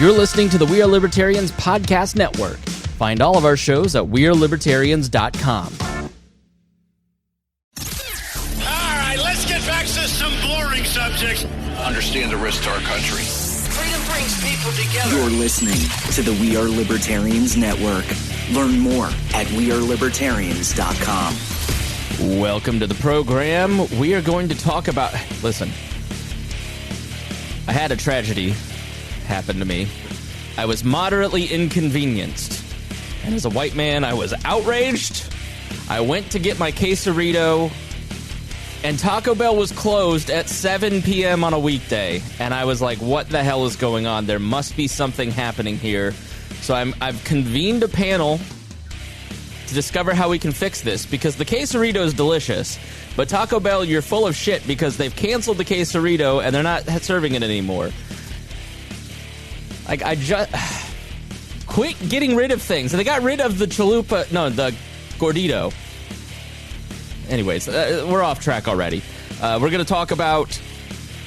You're listening to the We Are Libertarians Podcast Network. Find all of our shows at wearelibertarians.com. All right, let's get back to some boring subjects. Understand the risk to our country. Freedom brings people together. You're listening to the We Are Libertarians Network. Learn more at wearelibertarians.com. Welcome to the program. We are going to talk about... Listen, I had a tragedy happen to me. I was moderately inconvenienced. And as a white man, I was outraged. I went to get my quesarito, and Taco Bell was closed at 7 p.m. on a weekday. And I was like, what the hell is going on? There must be something happening here. So I've convened a panel to discover how we can fix this, because the quesarito is delicious. But Taco Bell, you're full of shit because they've canceled the quesarito and they're not serving it anymore. Like, I just... Quit getting rid of things. They got rid of the chalupa... No, the gordito. Anyways, we're off track already. We're going to talk about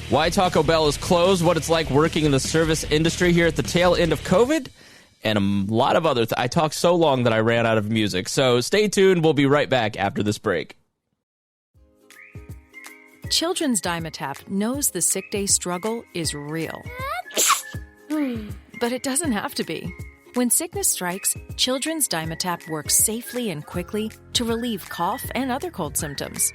why Taco Bell is closed, what it's like working in the service industry here at the tail end of COVID, and a lot of other... I talked so long that I ran out of music. So stay tuned. We'll be right back after this break. Children's Dimetapp knows the sick day struggle is real. But it doesn't have to be. When sickness strikes, Children's Dimetapp works safely and quickly to relieve cough and other cold symptoms.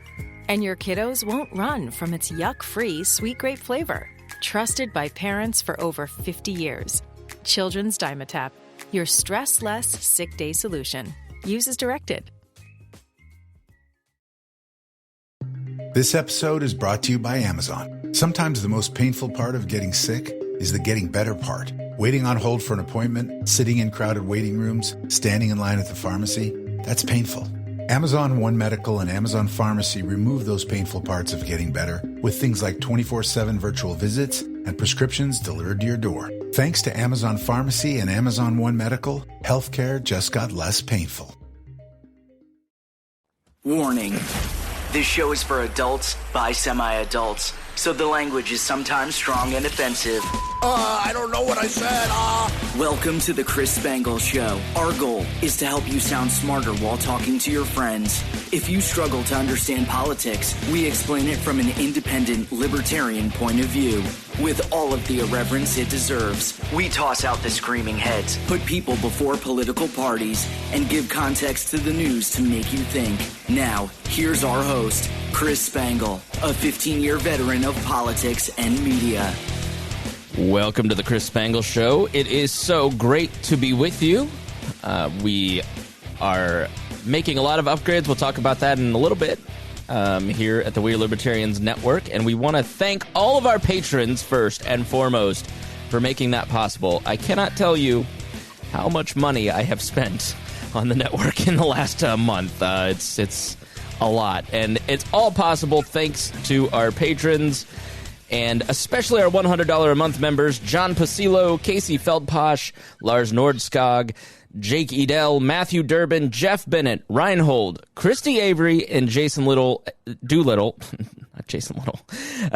And your kiddos won't run from its yuck-free sweet grape flavor. Trusted by parents for over 50 years. Children's Dimetapp, your stress-less sick day solution. Use as directed. This episode is brought to you by Amazon. Sometimes the most painful part of getting sick is the getting better part. Waiting on hold for an appointment, sitting in crowded waiting rooms, standing in line at the pharmacy, that's painful. Amazon One Medical and Amazon Pharmacy remove those painful parts of getting better with things like 24/7 virtual visits and prescriptions delivered to your door. Thanks to Amazon Pharmacy and Amazon One Medical, healthcare just got less painful. Warning. This show is for adults by semi-adults, so the language is sometimes strong and offensive. I don't know what I said. Welcome to the Chris Spangle Show. Our goal is to help you sound smarter while talking to your friends. If you struggle to understand politics, we explain it from an independent, libertarian point of view. With all of the irreverence it deserves, we toss out the screaming heads, put people before political parties, and give context to the news to make you think. Now, here's our host, Chris Spangle, a 15-year veteran of politics and media. Welcome to the Chris Spangle Show. It is so great to be with you. We are making a lot of upgrades. We'll talk about that in a little bit here at the We Are Libertarians Network. And we want to thank all of our patrons first and foremost for making that possible. I cannot tell you how much money I have spent on the network in the last month. It's a lot. And it's all possible thanks to our patrons, and especially our $100 a month members: John Pasillo, Casey Feldposh, Lars Nordskog, Jake Edel, Matthew Durbin, Jeff Bennett, Rhinehold, Christy Avery, and Jason Doolittle. Not Jason Little.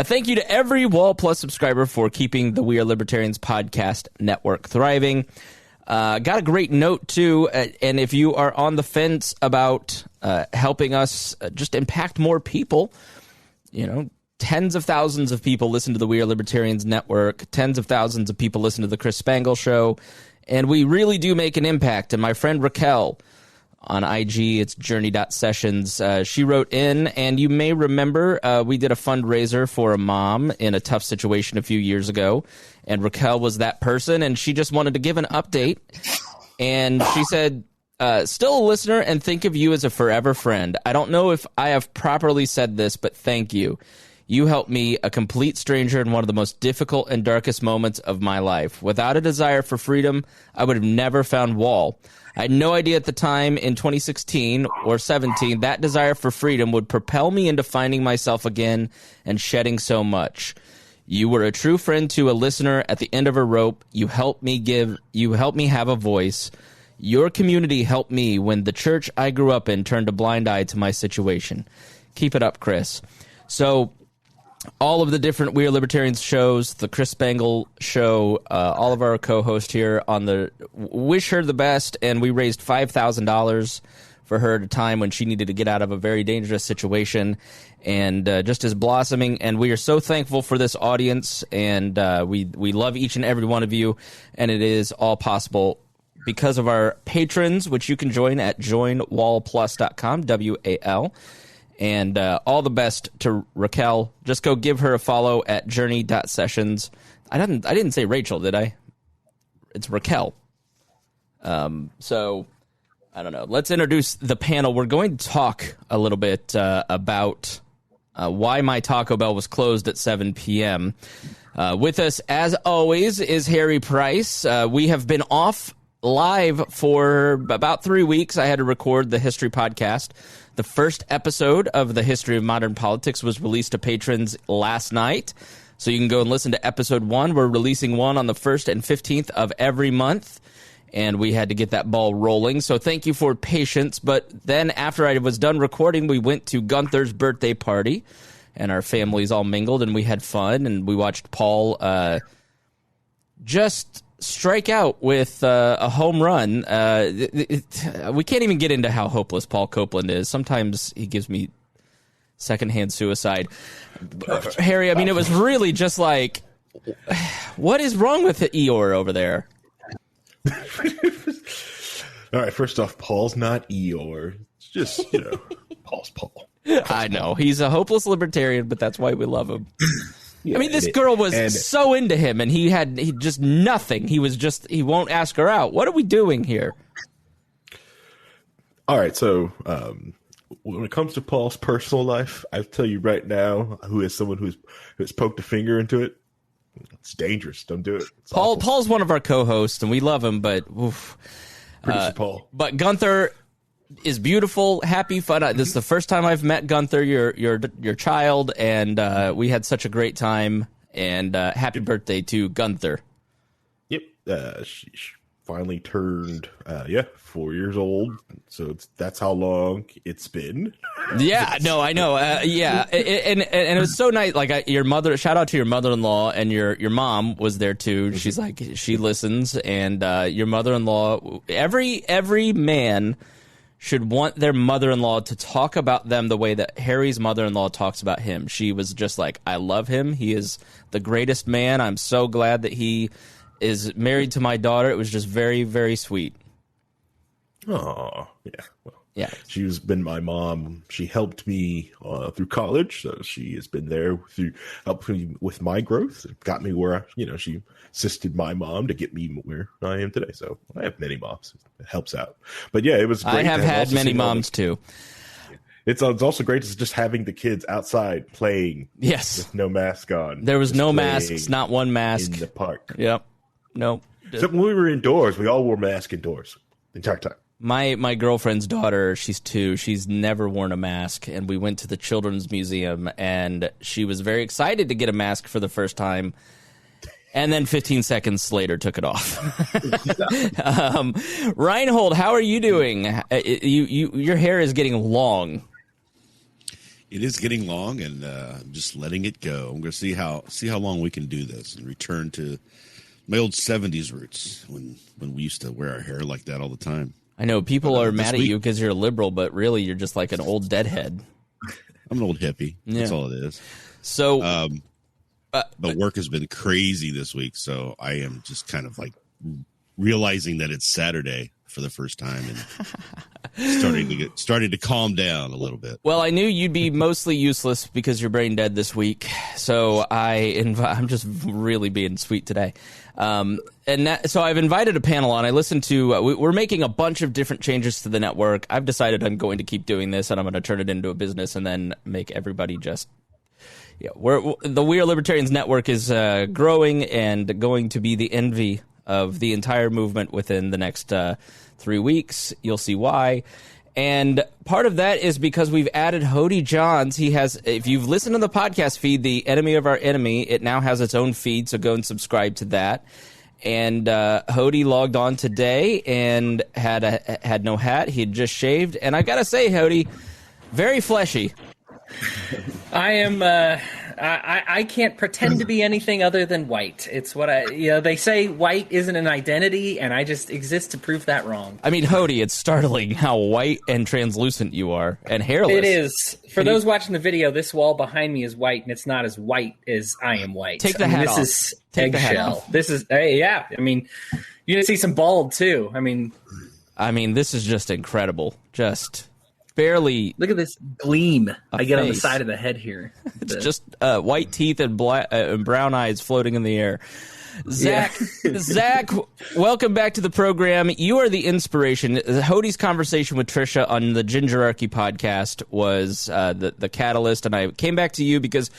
Thank you to every Wall Plus subscriber for keeping the We Are Libertarians podcast network thriving. Got a great note, too, and if you are on the fence about helping us just impact more people, you know, tens of thousands of people listen to the We Are Libertarians Network, tens of thousands of people listen to the Chris Spangle Show, and we really do make an impact. And my friend Raquel on IG, it's journey.sessions, she wrote in, and you may remember we did a fundraiser for a mom in a tough situation a few years ago, and Raquel was that person, and she just wanted to give an update. And she said, still a listener and think of you as a forever friend. I don't know if I have properly said this, but thank you. You helped me, a complete stranger, in one of the most difficult and darkest moments of my life. Without a desire for freedom, I would have never found Wall. I had no idea at the time in 2016 or 17 that desire for freedom would propel me into finding myself again and shedding so much. You were a true friend to a listener at the end of a rope. You helped me have a voice. Your community helped me when the church I grew up in turned a blind eye to my situation. Keep it up, Chris. So all of the different We Are Libertarians shows, the Chris Spangle show, all of our co-hosts here on the wish her the best, and we raised $5,000 for her at a time when she needed to get out of a very dangerous situation, and just is blossoming. And we are so thankful for this audience, and we love each and every one of you, and it is all possible because of our patrons, which you can join at joinwallplus.com, WAL. And all the best to Raquel. Just go give her a follow at journey.sessions. I didn't say Rachel, did I? It's Raquel. So, I don't know. Let's introduce the panel. We're going to talk a little bit about why my Taco Bell was closed at 7 p.m. With us, as always, is Harry Price. We have been off live for about 3 weeks. I had to record the History Podcast. The first episode of the History of Modern Politics was released to patrons last night, so you can go and listen to episode 1. We're releasing one on the 1st and 15th of every month, and we had to get that ball rolling, so thank you for patience. But then after I was done recording, we went to Gunther's birthday party, and our families all mingled, and we had fun, and we watched Paul just strike out with a home run. We can't even get into how hopeless Paul Copeland is. Sometimes he gives me secondhand suicide. Harry, I mean, it was really just like, what is wrong with the Eeyore over there? All right, first off, Paul's not Eeyore. It's just, Paul's Paul. I know. He's a hopeless libertarian, but that's why we love him. Yeah, I mean, this girl was so into him, and he just nothing. He won't ask her out. What are we doing here? All right, so when it comes to Paul's personal life, I'll tell you right now, who is someone who's poked a finger into it. It's dangerous. Don't do it. Paul's one of our co-hosts, and we love him, but oof. Producer Paul. But Gunther is beautiful, happy, fun. This is the first time I've met Gunther, your child, and we had such a great time. And happy birthday to Gunther. Yep, she finally turned 4 years old. So that's how long it's been. Yeah, no, I know. Yeah, and it was so nice. Like your mother, shout out to your mother-in-law, and your mom was there too. Mm-hmm. She's like, she listens, and your mother-in-law. Every man should want their mother-in-law to talk about them the way that Harry's mother-in-law talks about him. She was just like, I love him. He is the greatest man. I'm so glad that he is married to my daughter. It was just very, very sweet. Oh, yeah. Well, yeah. She's been my mom. She helped me through college, so she has been there helping me with my growth. It got me where, she assisted my mom to get me where I am today. So I have many moms. It helps out. But yeah, it was great. I have had many moms too. It's also great just having the kids outside playing. Yes. With no mask on. There was no masks, not one mask. In the park. Yep. Nope. Except when we were indoors, we all wore masks indoors the entire time. My girlfriend's daughter, she's 2. She's never worn a mask, and we went to the Children's Museum, and she was very excited to get a mask for the first time, and then 15 seconds later took it off. Rhinehold, how are you doing? Your hair is getting long. It is getting long, and I'm just letting it go. I'm going to see how long we can do this and return to my old 70s roots when we used to wear our hair like that all the time. I know people are mad at you because you're a liberal, but really you're just like an old deadhead. I'm an old hippie. Yeah. That's all it is. So, but work has been crazy this week, so I am just kind of like realizing that it's Saturday for the first time and starting to calm down a little bit. Well, I knew you'd be mostly useless because you're brain dead this week, so I'm just really being sweet today. So I've invited a panel on. I listened to we're making a bunch of different changes to the network. I've decided I'm going to keep doing this, and I'm going to turn it into a business and then make everybody just the We Are Libertarians network is growing and going to be the envy of the entire movement within the next 3 weeks. You'll see why. And part of that is because we've added Hodey Johns. He has, if you've listened to the podcast feed, The Enemy of Our Enemy, it now has its own feed, so go and subscribe to that. And Hodey logged on today and had no hat. He had just shaved. And I got to say, Hodey, very fleshy. I am I can't pretend to be anything other than white. It's what they say white isn't an identity, and I just exist to prove that wrong. I mean, Hodey, it's startling how white and translucent you are, and hairless. It is. For those watching the video, this wall behind me is white, and it's not as white as I am white. Take the hat off. This is eggshell. This is, yeah. I mean, you're going to see some bald, too. I mean, this is just incredible. Just barely. Look at this gleam I get on the side of the head here. It's just white teeth and brown eyes floating in the air. Zach, Zach, welcome back to the program. You are the inspiration. Hodey's conversation with Trisha on the Gingerarchy podcast was the catalyst, and I came back to you because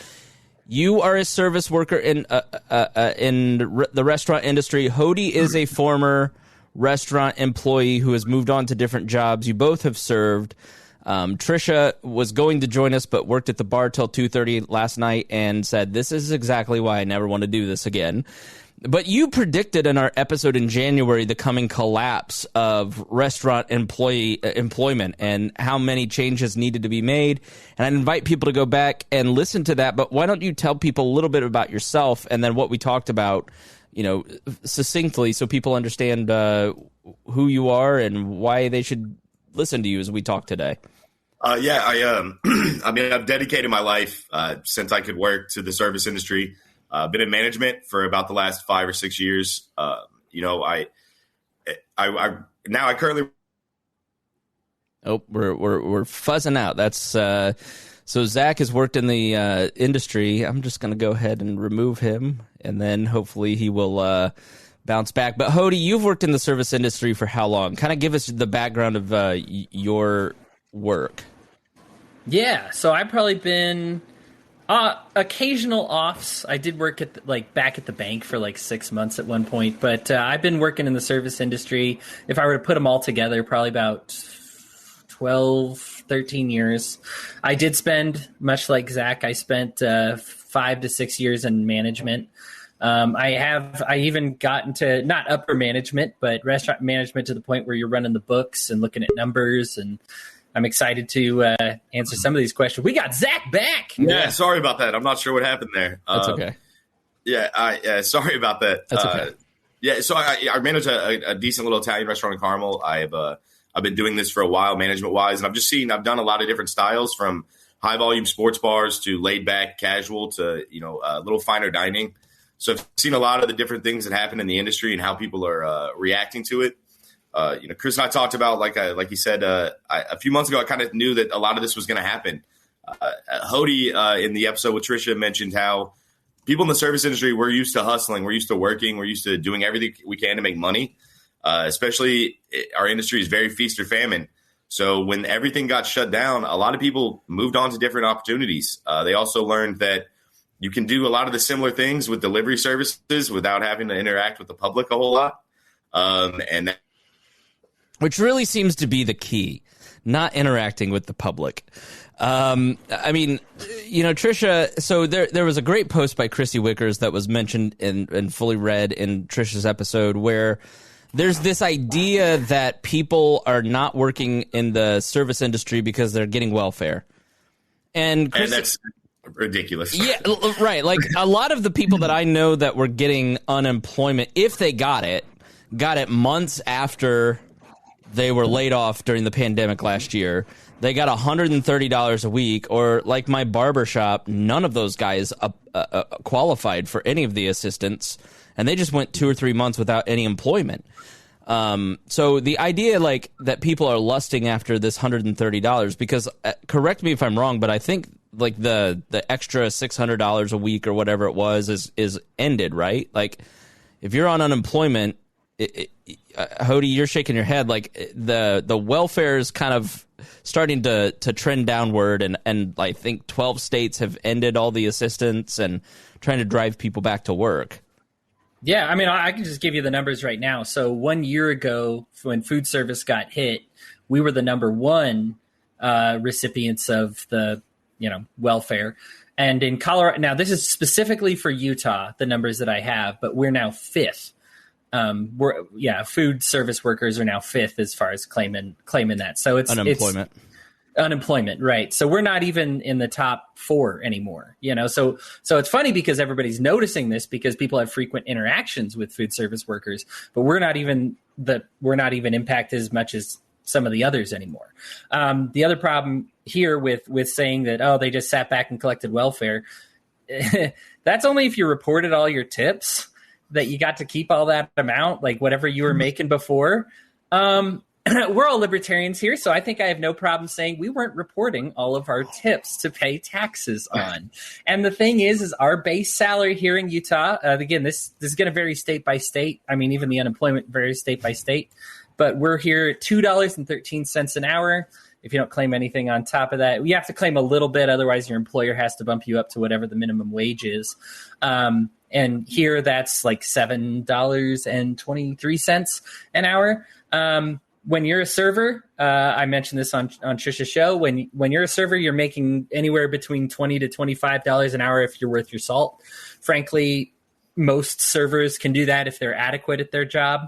you are a service worker in the restaurant industry. Hodey is a former restaurant employee who has moved on to different jobs. You both have served. Trisha was going to join us, but worked at the bar till 2:30 last night and said, "This is exactly why I never want to do this again." But you predicted in our episode in January the coming collapse of restaurant employment and how many changes needed to be made. And I'd invite people to go back and listen to that. But why don't you tell people a little bit about yourself and then what we talked about, succinctly, so people understand who you are and why they should listen to you as we talk today. I've dedicated my life since I could work to the service industry. Been in management for about the last 5 or 6 years. I currently. Oh, we're fuzzing out. That's so Zach has worked in the industry. I'm just going to go ahead and remove him, and then hopefully he will bounce back. But Hodey, you've worked in the service industry for how long? Kind of give us the background of your work. Yeah, so I've probably been occasional offs. I did work at back at the bank for 6 months at one point, but I've been working in the service industry. If I were to put them all together, probably about 12, 13 years. I did spend, much like Zach, I spent 5 to 6 years in management. I even got into not upper management, but restaurant management to the point where you're running the books and looking at numbers, and I'm excited to answer some of these questions. We got Zach back. Yeah, sorry about that. I'm not sure what happened there. That's okay. Sorry about that. That's okay. So I manage a decent little Italian restaurant in Carmel. I've been doing this for a while, management-wise, and I've done a lot of different styles, from high-volume sports bars to laid-back casual to a little finer dining. So I've seen a lot of the different things that happen in the industry and how people are reacting to it. Chris and I talked about, like you said, a few months ago, I kind of knew that a lot of this was going to happen. Hodey, in the episode with Trisha, mentioned how people in the service industry, we're used to hustling, we're used to working, we're used to doing everything we can to make money. Especially our industry is very feast or famine. So when everything got shut down, a lot of people moved on to different opportunities. They also learned that you can do a lot of the similar things with delivery services without having to interact with the public a whole lot. Which really seems to be the key, not interacting with the public. Trisha, so there was a great post by Chrissy Wickers that was mentioned and fully read in Trisha's episode, where there's this idea that people are not working in the service industry because they're getting welfare. And that's ridiculous. Yeah, right. Like, a lot of the people that I know that were getting unemployment, if they got it months after they were laid off during the pandemic last year. They got $130 a week, or like my barbershop, none of those guys qualified for any of the assistance, and they just went 2 or 3 months without any employment. So the idea that people are lusting after this $130, because correct me if I'm wrong, but I think the extra $600 a week or whatever it was is ended, right? Like, if you're on unemployment, Hodey, you're shaking your head. The welfare is kind of starting to trend downward, and I think 12 states have ended all the assistance and trying to drive people back to work. Yeah, I can just give you the numbers right now. So 1 year ago, when food service got hit, we were the number one recipients of the welfare. And in Colorado, now this is specifically for Utah, the numbers that I have, but we're now fifth. Food service workers are now fifth as far as claiming that. So it's unemployment. Unemployment, right. So we're not even in the top 4 anymore, So it's funny because everybody's noticing this because people have frequent interactions with food service workers, but we're not even impacted as much as some of the others anymore. The other problem here with saying that, they just sat back and collected welfare, that's only if you reported all your tips that you got to keep all that amount, like whatever you were making before. We're all libertarians here, so I think I have no problem saying we weren't reporting all of our tips to pay taxes on. And the thing is our base salary here in Utah, again, this is going to vary state by state. I mean, even the unemployment varies state by state. But we're here at $2.13 an hour. If you don't claim anything on top of that, you have to claim a little bit. Otherwise, your employer has to bump you up to whatever the minimum wage is. And here that's like $7.23 an hour. When you're a server, I mentioned this on Trisha's show. When you're a server, you're making anywhere between $20 to $25 an hour if you're worth your salt. Frankly, most servers can do that if they're adequate at their job.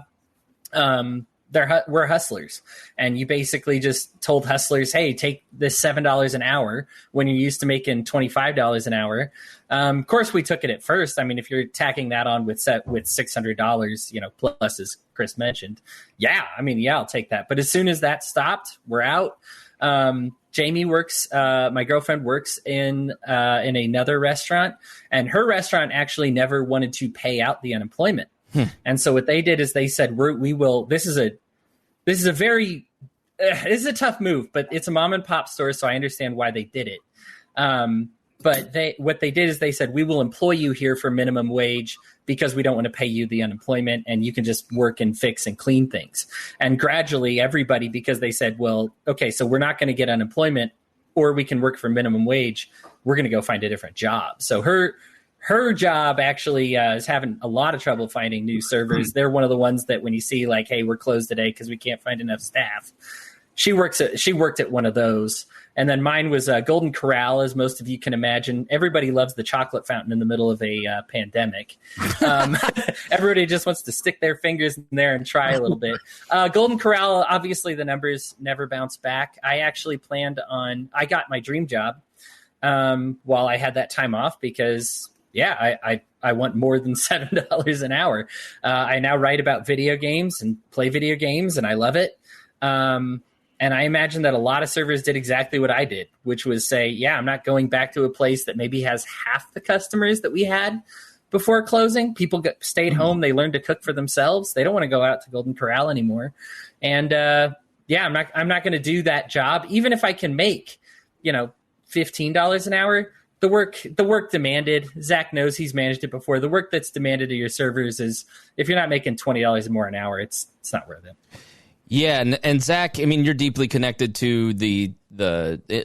We're hustlers, and you basically just told hustlers, hey, take this $7 an hour when you're used to making $25 an hour. Of course, we took it at first. I mean, if you're tacking that on with $600, plus, as Chris mentioned, I'll take that. But as soon as that stopped, we're out. Jamie works, my girlfriend works in another restaurant, and her restaurant actually never wanted to pay out the unemployment. And so what they did is they said, we will, this is a tough move, but it's a mom and pop store. So I understand why they did it. But what they did is they said, we will employ you here for minimum wage because we don't want to pay you the unemployment, and you can just work and fix and clean things. And gradually everybody, because they said, well, okay, so we're not going to get unemployment, or we can work for minimum wage. We're going to go find a different job. So her job actually is having a lot of trouble finding new servers. They're one of the ones that when you see like, hey, we're closed today because we can't find enough staff. She worked at one of those. And then mine was Golden Corral, as most of you can imagine. Everybody loves the chocolate fountain in the middle of a pandemic. Everybody just wants to stick their fingers in there and try a little bit. Golden Corral, obviously the numbers never bounce back. I actually I got my dream job while I had that time off because I want more than $7 an hour. I now write about video games and play video games, and I love it. And I imagine that a lot of servers did exactly what I did, which was say, I'm not going back to a place that maybe has half the customers that we had before closing. People stayed home. They learned to cook for themselves. They don't want to go out to Golden Corral anymore. And I'm not going to do that job, even if I can make, $15 an hour. The work demanded, Zach knows, he's managed it before. The work that's demanded of your servers is, if you're not making $20 more an hour, it's not worth it. Yeah, and Zach, I mean, you're deeply connected to the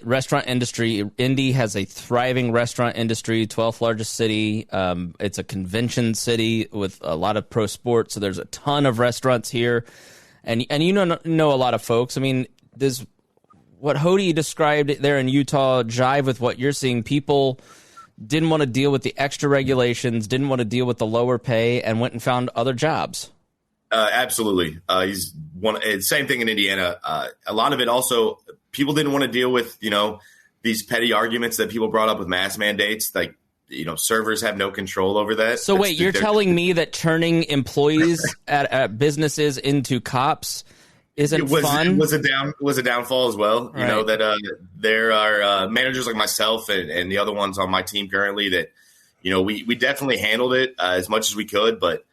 restaurant industry. Indy has a thriving restaurant industry, 12th largest city. It's a convention city with a lot of pro sports, so there's a ton of restaurants here. And you know a lot of folks. I mean, does what Hodey described there in Utah jive with what you're seeing? People didn't want to deal with the extra regulations, didn't want to deal with the lower pay, and went and found other jobs. Absolutely. He's same thing in Indiana. A lot of it also, people didn't want to deal with, these petty arguments that people brought up with mask mandates. Like, servers have no control over that. So wait, you're telling me that turning employees at businesses into cops isn't fun? It was a downfall as well. Right. That there are managers like myself and the other ones on my team currently that, we definitely handled it as much as we could. But,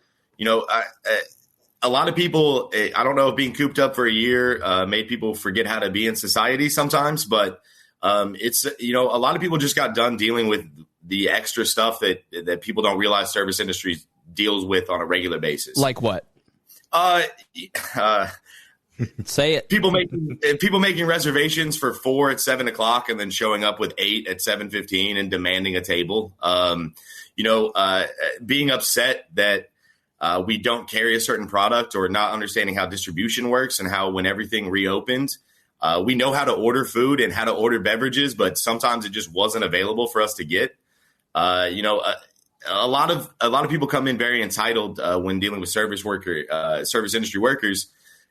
a lot of people, I don't know if being cooped up for a year made people forget how to be in society sometimes, but it's, a lot of people just got done dealing with the extra stuff that people don't realize service industry deals with on a regular basis. Like what? Say it. People making reservations for 4 at 7 o'clock and then showing up with 8 at 7:15 and demanding a table. Being upset that we don't carry a certain product, or not understanding how distribution works and how when everything reopened, we know how to order food and how to order beverages, but sometimes it just wasn't available for us to get. A lot of people come in very entitled when dealing with service industry workers.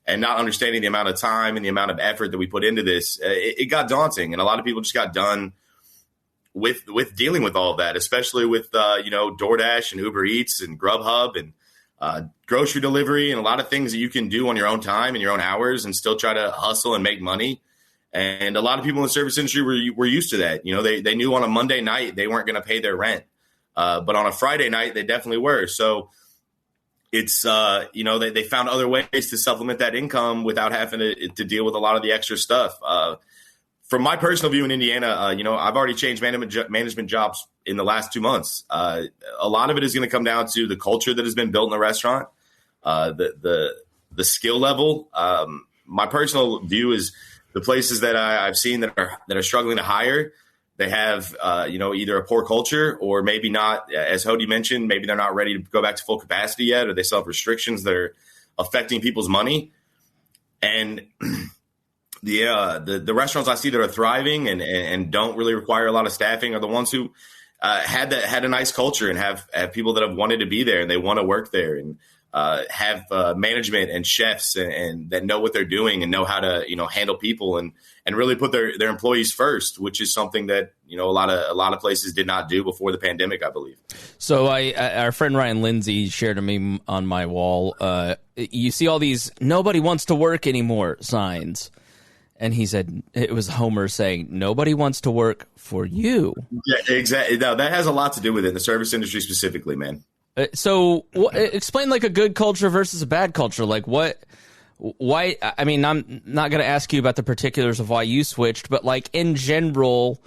and not understanding the amount of time and the amount of effort that we put into this, it got daunting. And a lot of people just got done with dealing with all of that, especially with, DoorDash and Uber Eats and Grubhub and grocery delivery and a lot of things that you can do on your own time and your own hours and still try to hustle and make money. And a lot of people in the service industry were used to that. They knew on a Monday night they weren't going to pay their rent. But on a Friday night, they definitely were. So it's, they found other ways to supplement that income without having to deal with a lot of the extra stuff. From my personal view in Indiana, I've already changed management jobs in the last 2 months. A lot of it is going to come down to the culture that has been built in the restaurant, the skill level. My personal view is the places that I've seen that are struggling to hire, they have, either a poor culture or maybe not, as Hodey mentioned, maybe they're not ready to go back to full capacity yet, or they still have restrictions that are affecting people's money. And the restaurants I see that are thriving and don't really require a lot of staffing are the ones who had a nice culture and have people that have wanted to be there and they want to work there and have management and chefs and that know what they're doing and know how to handle people and really put their employees first, which is something that a lot of places did not do before the pandemic, I believe. So our friend Ryan Lindsay shared a meme on my wall. You see all these "nobody wants to work anymore" signs. And he said it was Homer saying, "Nobody wants to work for you." Yeah, exactly. No, that has a lot to do with it, the service industry specifically, man. So explain like a good culture versus a bad culture. Like why, I mean, I'm not going to ask you about the particulars of why you switched, but like in general,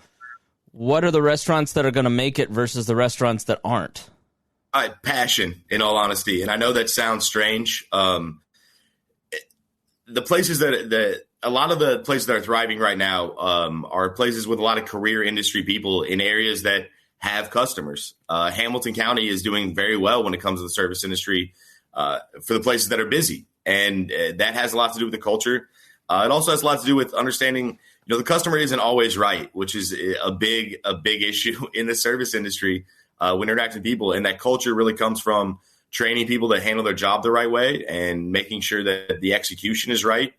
what are the restaurants that are going to make it versus the restaurants that aren't? Passion, in all honesty. And I know that sounds strange. The places that a lot of the places that are thriving right now are places with a lot of career industry people in areas that have customers. Hamilton County is doing very well when it comes to the service industry for the places that are busy. And that has a lot to do with the culture. It also has a lot to do with understanding, the customer isn't always right, which is a big issue in the service industry when interacting with people. And that culture really comes from training people to handle their job the right way and making sure that the execution is right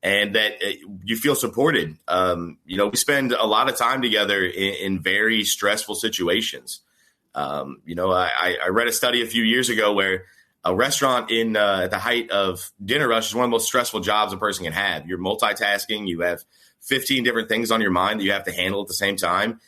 and that you feel supported. We spend a lot of time together in very stressful situations. I read a study a few years ago where a restaurant at the height of dinner rush is one of the most stressful jobs a person can have. You're multitasking. You have 15 different things on your mind that you have to handle at the same time,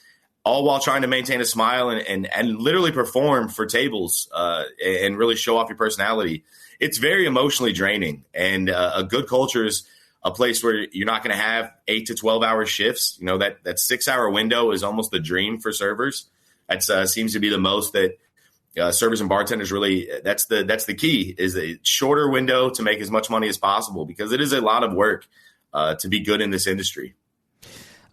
all while trying to maintain a smile and literally perform for tables and really show off your personality. It's very emotionally draining. And a good culture is a place where you're not going to have 8 to 12 hour shifts. That 6-hour window is almost the dream for servers. That seems to be the most that servers and bartenders really, that's the key, is a shorter window to make as much money as possible, because it is a lot of work to be good in this industry.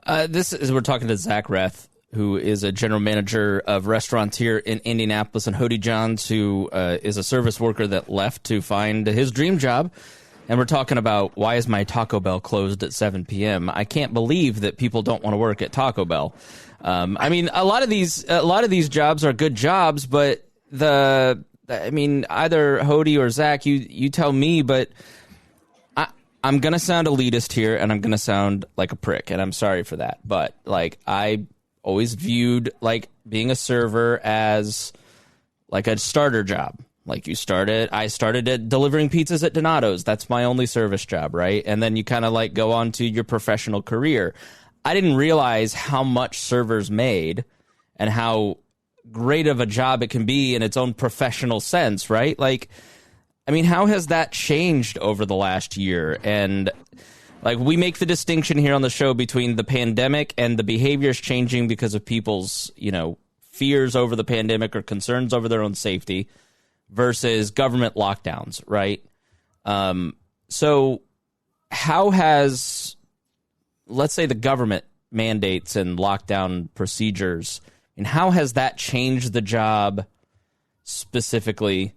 We're talking to Zach Reath, who is a general manager of restaurants here in Indianapolis, and Hodey Johns, who is a service worker that left to find his dream job. And we're talking about, why is my Taco Bell closed at 7 p.m.? I can't believe that people don't want to work at Taco Bell. I mean, a lot of these jobs are good jobs, but either Hodey or Zach, you tell me, but I'm going to sound elitist here, and I'm going to sound like a prick, and I'm sorry for that. But, I always viewed, being a server as, a starter job. I started at delivering pizzas at Donato's. That's my only service job, right? And then you kind of, go on to your professional career. I didn't realize how much servers made and how great of a job it can be in its own professional sense, right? How has that changed over the last year? And we make the distinction here on the show between the pandemic and the behaviors changing because of people's, fears over the pandemic or concerns over their own safety versus government lockdowns, right? So how has, let's say, the government mandates and lockdown procedures, and how has that changed the job specifically?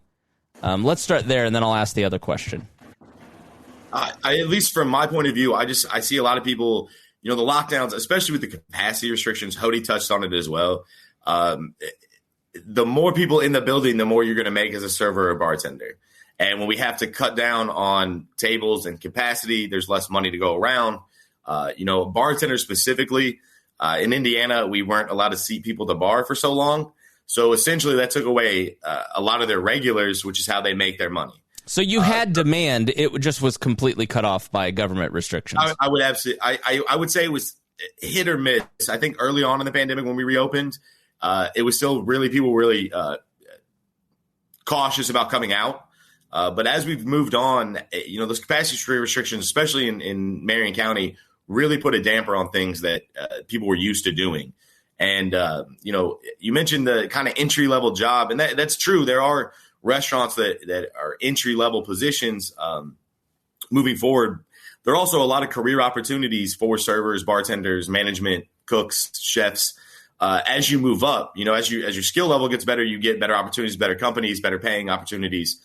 Let's start there, and then I'll ask the other question. At least from my point of view, I see a lot of people, the lockdowns, especially with the capacity restrictions. Hodey touched on it as well. The more people in the building, the more you're going to make as a server or bartender. And when we have to cut down on tables and capacity, there's less money to go around. Bartenders specifically, in Indiana, we weren't allowed to seat people at the bar for so long. So essentially that took away a lot of their regulars, which is how they make their money. So you had demand. It just was completely cut off by government restrictions. I would absolutely. I would say it was hit or miss. I think early on in the pandemic when we reopened, it was still people were really cautious about coming out. But as we've moved on, those capacity restrictions, especially in Marion County, really put a damper on things that people were used to doing. And, you mentioned the kind of entry level job, and that's true. There are restaurants that are entry level positions moving forward. There are also a lot of career opportunities for servers, bartenders, management, cooks, chefs. As you move up, as your skill level gets better, you get better opportunities, better companies, better paying opportunities,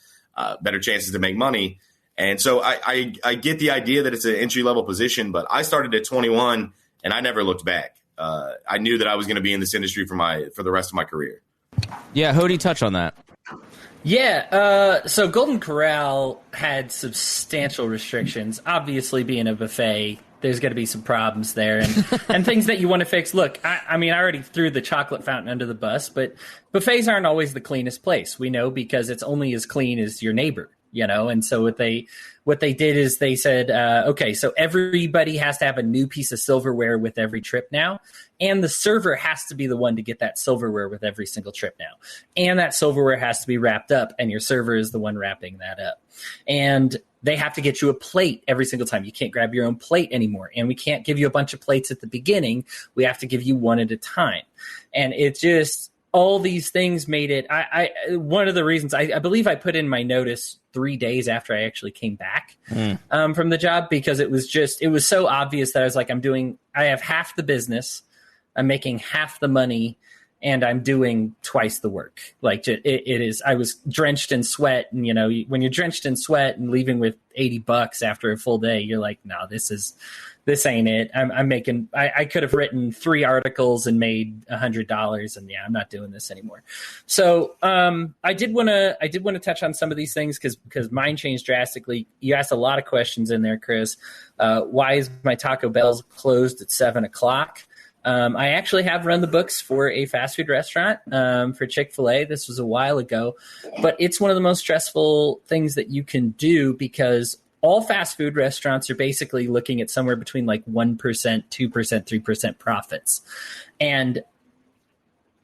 better chances to make money. And so I get the idea that it's an entry level position, but I started at 21 and I never looked back. I knew that I was going to be in this industry for the rest of my career. Yeah, Hodey, touch on that. Yeah, so Golden Corral had substantial restrictions. Obviously, being a buffet, there's going to be some problems there and things that you want to fix. Look, I already threw the chocolate fountain under the bus, but buffets aren't always the cleanest place. We know because it's only as clean as your neighbor, and so what they did is they said, okay, so everybody has to have a new piece of silverware with every trip now. And the server has to be the one to get that silverware with every single trip now. And that silverware has to be wrapped up, and your server is the one wrapping that up. And they have to get you a plate every single time. You can't grab your own plate anymore. And we can't give you a bunch of plates at the beginning. We have to give you one at a time. And it just, all these things made it, one of the reasons, I believe I put in my notice 3 days after I actually came back from the job, because it was so obvious that I was like, I have half the business, I'm making half the money, and I'm doing twice the work. Like it is, I was drenched in sweat, and when you're drenched in sweat and leaving with $80 after a full day, you're like, no, this ain't it. I could have written 3 articles and made $100, and I'm not doing this anymore. So I did want to touch on some of these things because mine changed drastically. You asked a lot of questions in there, Chris. Why is my Taco Bell closed at 7:00? I actually have run the books for a fast food restaurant for Chick-fil-A. This was a while ago, but it's one of the most stressful things that you can do because all fast food restaurants are basically looking at somewhere between like 1%, 2%, 3% profits. And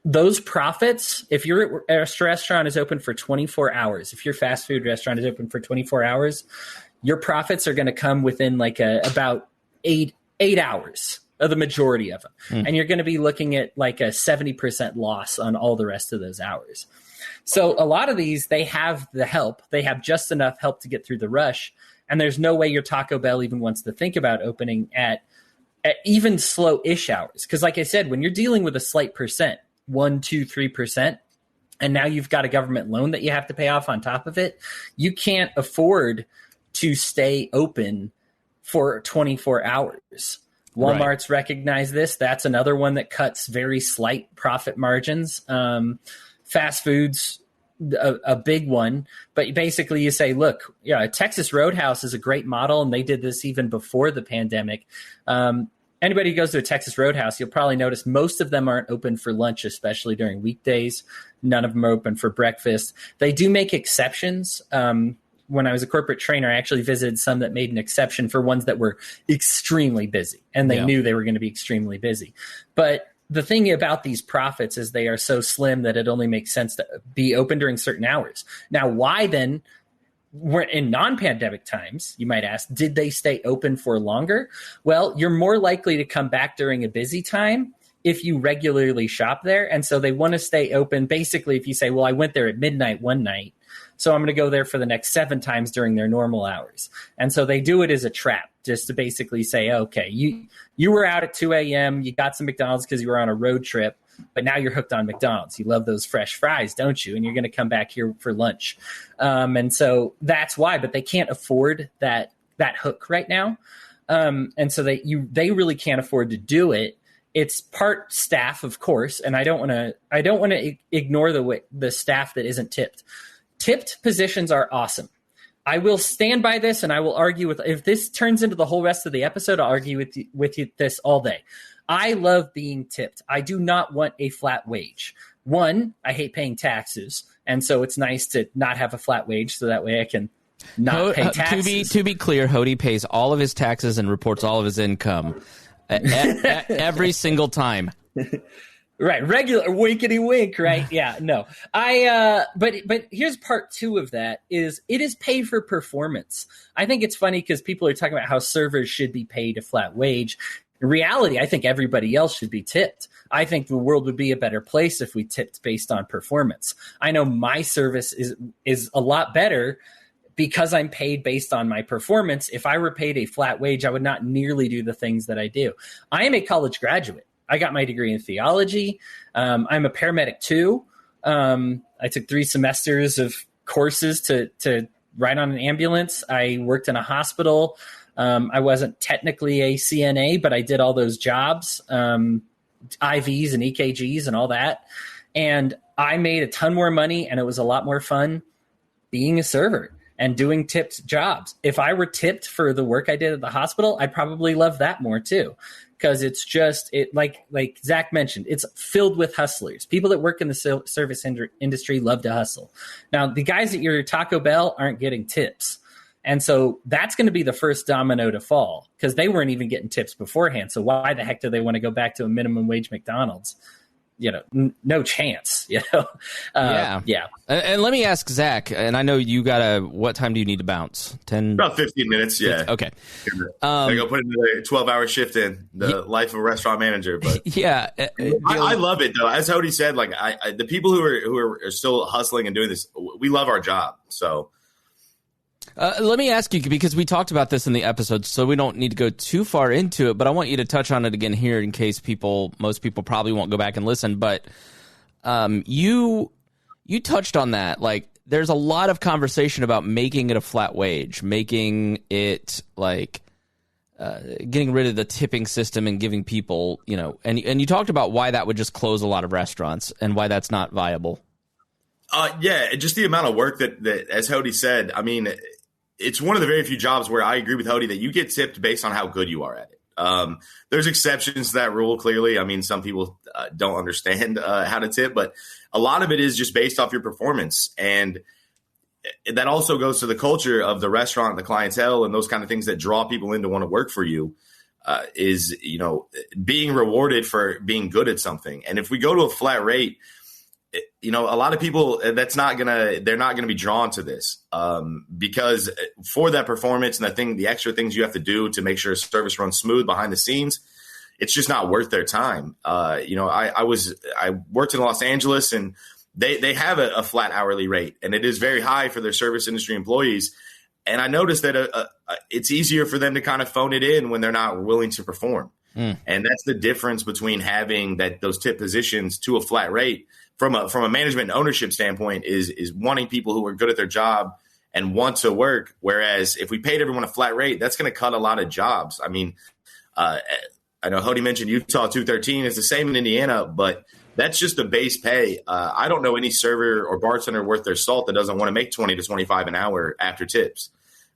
those profits, if your restaurant is open for 24 hours, if your fast food restaurant is open for 24 hours, your profits are going to come within like about eight hours of the majority of them. And you're going to be looking at like a 70% loss on all the rest of those hours. So a lot of these, they have the help. They have just enough help to get through the rush. And there's no way your Taco Bell even wants to think about opening at even slow-ish hours. Because like I said, when you're dealing with a slight percent, 1%, 2%, 3%, and now you've got a government loan that you have to pay off on top of it, you can't afford to stay open for 24 hours. Walmart's recognized this. That's another one that cuts very slight profit margins. Fast foods, a big one. But basically you say, look, Texas Roadhouse is a great model, and they did this even before the pandemic. Anybody who goes to a Texas Roadhouse, you'll probably notice most of them aren't open for lunch, especially during weekdays. None of them are open for breakfast. They do make exceptions. When I was a corporate trainer, I actually visited some that made an exception for ones that were extremely busy, and they knew they were going to be extremely busy. But the thing about these profits is they are so slim that it only makes sense to be open during certain hours. Now, why then, in non-pandemic times, you might ask, did they stay open for longer? Well, you're more likely to come back during a busy time if you regularly shop there. And so they want to stay open. Basically, if you say, well, I went there at midnight one night, so I'm going to go there for the next 7 times during their normal hours. And so they do it as a trap, just to basically say, okay, you were out at 2 a.m., you got some McDonald's because you were on a road trip, but now you're hooked on McDonald's. You love those fresh fries, don't you? And you're going to come back here for lunch. And so that's why, but they can't afford that hook right now. And so they really can't afford to do it. It's part staff, of course, and I don't want to ignore the staff that isn't tipped. Tipped positions are awesome. I will stand by this, and I will argue with, if this turns into the whole rest of the episode, I'll argue with you this all day. I love being tipped. I do not want a flat wage. One, I hate paying taxes, and so it's nice to not have a flat wage, so that way I can not pay taxes. To be clear, Hodey pays all of his taxes and reports all of his income every single time. Right, regular winkety wink, right? Yeah, no. But here's part 2 of that is it is pay for performance. I think it's funny because people are talking about how servers should be paid a flat wage. In reality, I think everybody else should be tipped. I think the world would be a better place if we tipped based on performance. I know my service is a lot better because I'm paid based on my performance. If I were paid a flat wage, I would not nearly do the things that I do. I am a college graduate. I got my degree in theology. I'm a paramedic too. I took 3 semesters of courses to ride on an ambulance. I worked in a hospital. I wasn't technically a CNA, but I did all those jobs, IVs and EKGs and all that. And I made a ton more money, and it was a lot more fun being a server and doing tipped jobs. If I were tipped for the work I did at the hospital, I'd probably love that more too. Because it's just like Zach mentioned, it's filled with hustlers. People that work in the service industry love to hustle. Now, the guys at your Taco Bell aren't getting tips. And so that's going to be the first domino to fall because they weren't even getting tips beforehand. So why the heck do they want to go back to a minimum wage McDonald's? No chance, Yeah. And let me ask Zach, and I know you what time do you need to bounce? 10? About 15 minutes, yeah. Okay. I go put a 12-hour shift in, the life of a restaurant manager. But yeah. I love it, though. As Hodey said, like the people who are still hustling and doing this, we love our job, so. Let me ask you, because we talked about this in the episode, so we don't need to go too far into it, but I want you to touch on it again here in case most people probably won't go back and listen. But you touched on that. Like, there's a lot of conversation about making it a flat wage, making it like getting rid of the tipping system and giving people, and you talked about why that would just close a lot of restaurants and why that's not viable. Yeah, just the amount of work that as Hodey said, I mean, it's one of the very few jobs where I agree with Hodey that you get tipped based on how good you are at it. There's exceptions to that rule, clearly. I mean, some people don't understand how to tip, but a lot of it is just based off your performance. And that also goes to the culture of the restaurant, the clientele, and those kind of things that draw people in to want to work for you is, being rewarded for being good at something. And if we go to a flat rate, a lot of people they're not gonna be drawn to this because for that performance and the extra things you have to do to make sure service runs smooth behind the scenes, it's just not worth their time. I worked in Los Angeles and they have a flat hourly rate, and it is very high for their service industry employees. And I noticed that it's easier for them to kind of phone it in when they're not willing to perform. And that's the difference between having those tip positions to a flat rate from a management and ownership standpoint is wanting people who are good at their job and want to work. Whereas if we paid everyone a flat rate, that's going to cut a lot of jobs. I mean, I know Hodey mentioned Utah 213 is the same in Indiana, but that's just the base pay. I don't know any server or bartender worth their salt that doesn't want to make 20 to 25 an hour after tips.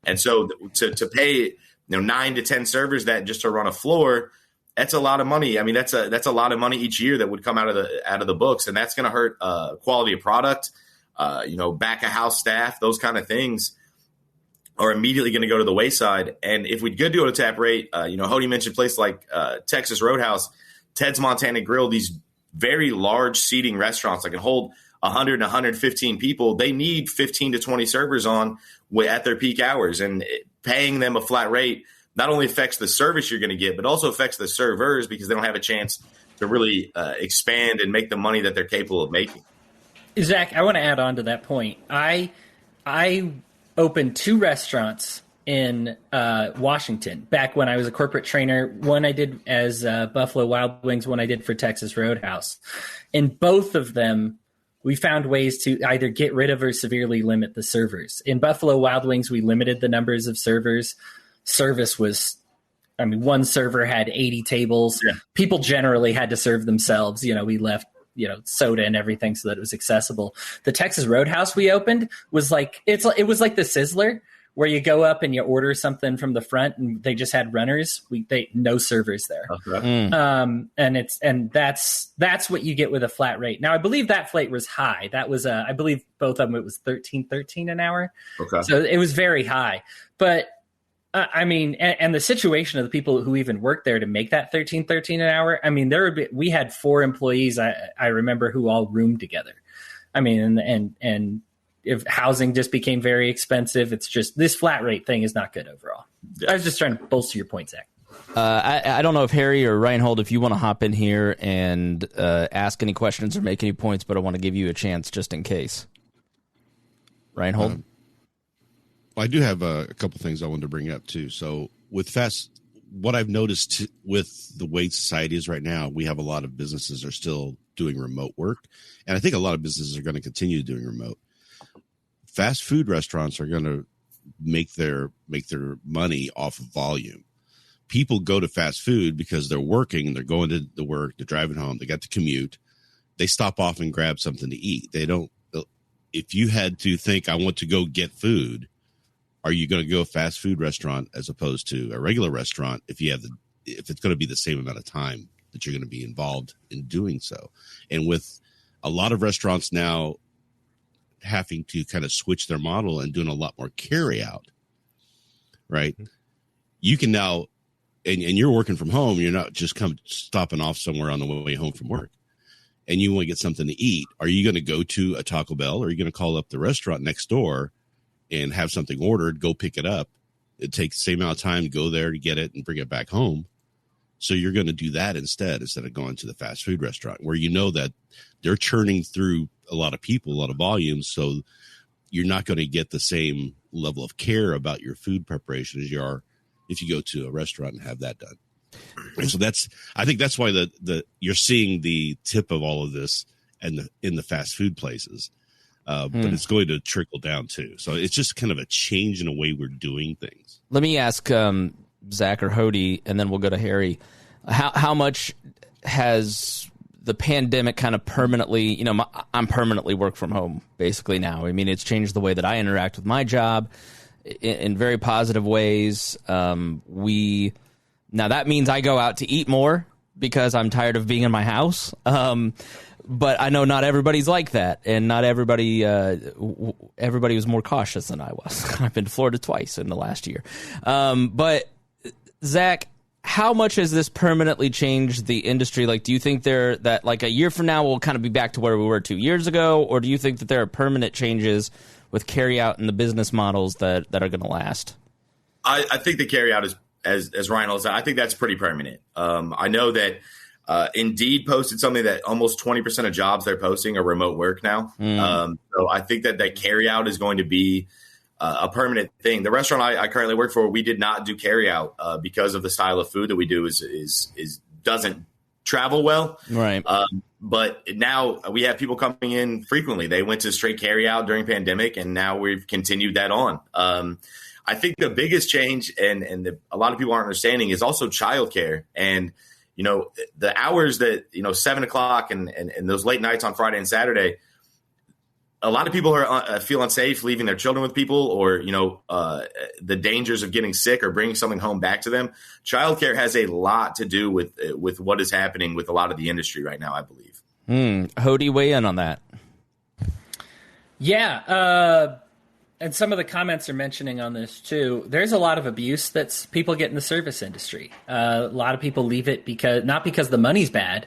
And so to pay 9 to 10 servers that just to run a floor, that's a lot of money. I mean, that's a lot of money each year that would come out of the books, and that's going to hurt quality of product. Back of house staff, those kind of things are immediately going to go to the wayside. And if we could do it at a tap rate, Hodey mentioned places like Texas Roadhouse, Ted's Montana Grill, these very large seating restaurants that can hold 100 and 115 people. They need 15 to 20 servers on at their peak hours, and paying them a flat rate not only affects the service you're going to get, but also affects the servers because they don't have a chance to really expand and make the money that they're capable of making. Zach, I want to add on to that point. I opened 2 restaurants in Washington back when I was a corporate trainer. One I did as Buffalo Wild Wings, one I did for Texas Roadhouse. In both of them, we found ways to either get rid of or severely limit the servers. In Buffalo Wild Wings, we limited the numbers of servers. Service was, one server had 80 tables. Yeah. People generally had to serve themselves. We left, soda and everything so that it was accessible. The Texas Roadhouse we opened was like, it was like the Sizzler, where you go up and you order something from the front and they just had runners. No servers there. Okay. And that's what you get with a flat rate. Now, I believe that flat was high. That was I believe both of them, it was $13 an hour. Okay. So it was very high. But I mean, and the situation of the people who even worked there to make that $13 an hour. I mean, we had 4 employees. I remember who all roomed together. I mean, and if housing just became very expensive, it's just this flat rate thing is not good overall. I was just trying to bolster your point, Zach. I don't know if Harry or Rhinehold, if you want to hop in here and ask any questions or make any points, but I want to give you a chance just in case. Rhinehold? I do have a couple things I wanted to bring up too. So what I've noticed with the way society is right now, we have a lot of businesses are still doing remote work. And I think a lot of businesses are going to continue doing remote. Fast food restaurants are going to make their money off of volume. People go to fast food because they're working, they're going to the work, they're driving home, they got to commute. They stop off and grab something to eat. They don't. If you had to think, I want to go get food, are you going to go to a fast food restaurant as opposed to a regular restaurant if it's going to be the same amount of time that you're going to be involved in doing so? And with a lot of restaurants now having to kind of switch their model and doing a lot more carry out, right? You can now, and you're working from home, you're not just stopping off somewhere on the way home from work, and you want to get something to eat. Are you going to go to a Taco Bell, or are you going to call up the restaurant next door and have something ordered, go pick it up? It takes the same amount of time to go there to get it and bring it back home. So you're going to do that instead of going to the fast food restaurant, where you know that they're churning through a lot of people, a lot of volumes. So you're not going to get the same level of care about your food preparation as you are if you go to a restaurant and have that done. And so I think that's why you're seeing the tip of all of this in the fast food places. But it's going to trickle down too. So it's just kind of a change in the way we're doing things. Let me ask Zach or Hodey, and then we'll go to Harry. How much has the pandemic kind of permanently, I'm permanently work from home basically now. I mean, it's changed the way that I interact with my job in very positive ways. Now that means I go out to eat more because I'm tired of being in my house. But I know not everybody's like that, and not everybody was more cautious than I was. I've been to Florida twice in the last year. But Zach, how much has this permanently changed the industry? Like, do you think that like a year from now we'll kind of be back to where we were 2 years ago, or do you think that there are permanent changes with carryout and the business models that are going to last? I think the carryout is, as Rhinehold said, I think that's pretty permanent. I know that Indeed posted something that almost 20% of jobs they're posting are remote work now. So I think that carryout is going to be a permanent thing. The restaurant I currently work for, we did not do carryout because of the style of food that we do is doesn't travel well. Right. But now we have people coming in frequently. They went to straight carryout during pandemic, and now we've continued that on. I think the biggest change, and a lot of people aren't understanding, is also childcare. And the hours that 7 o'clock and those late nights on Friday and Saturday. A lot of people feel unsafe leaving their children with people, or the dangers of getting sick or bringing something home back to them. Childcare has a lot to do with what is happening with a lot of the industry right now, I believe. Hodey, weigh in on that. Yeah, and some of the comments are mentioning on this too. There's a lot of abuse that people get in the service industry. A lot of people leave it not because the money's bad.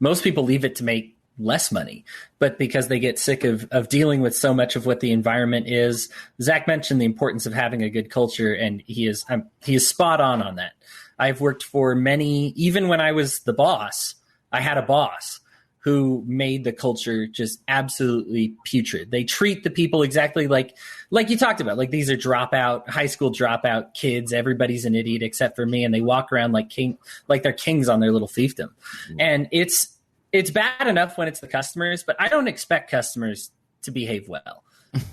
Most people leave it to make less money, but because they get sick of dealing with so much of what the environment is. Zach mentioned the importance of having a good culture, and he is spot on that. I've worked for many, even when I was the boss, I had a boss who made the culture just absolutely putrid. They treat the people exactly like you talked about. Like, these are high school dropout kids. Everybody's an idiot except for me, and they walk around like they're kings on their little fiefdom. And it's bad enough when it's the customers, but I don't expect customers to behave well.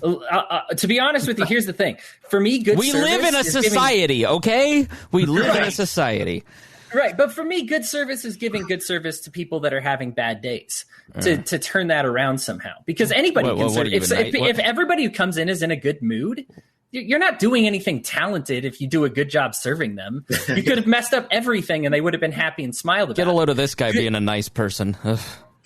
To be honest with you, here's the thing. For me, we live in a society, okay? We live in a society. Right, but for me, good service is giving good service to people that are having bad days, to turn that around somehow. Because anybody can serve. If everybody who comes in is in a good mood, you're not doing anything talented if you do a good job serving them. You could have messed up everything and they would have been happy and smiled about it. Get a load of this guy being a nice person.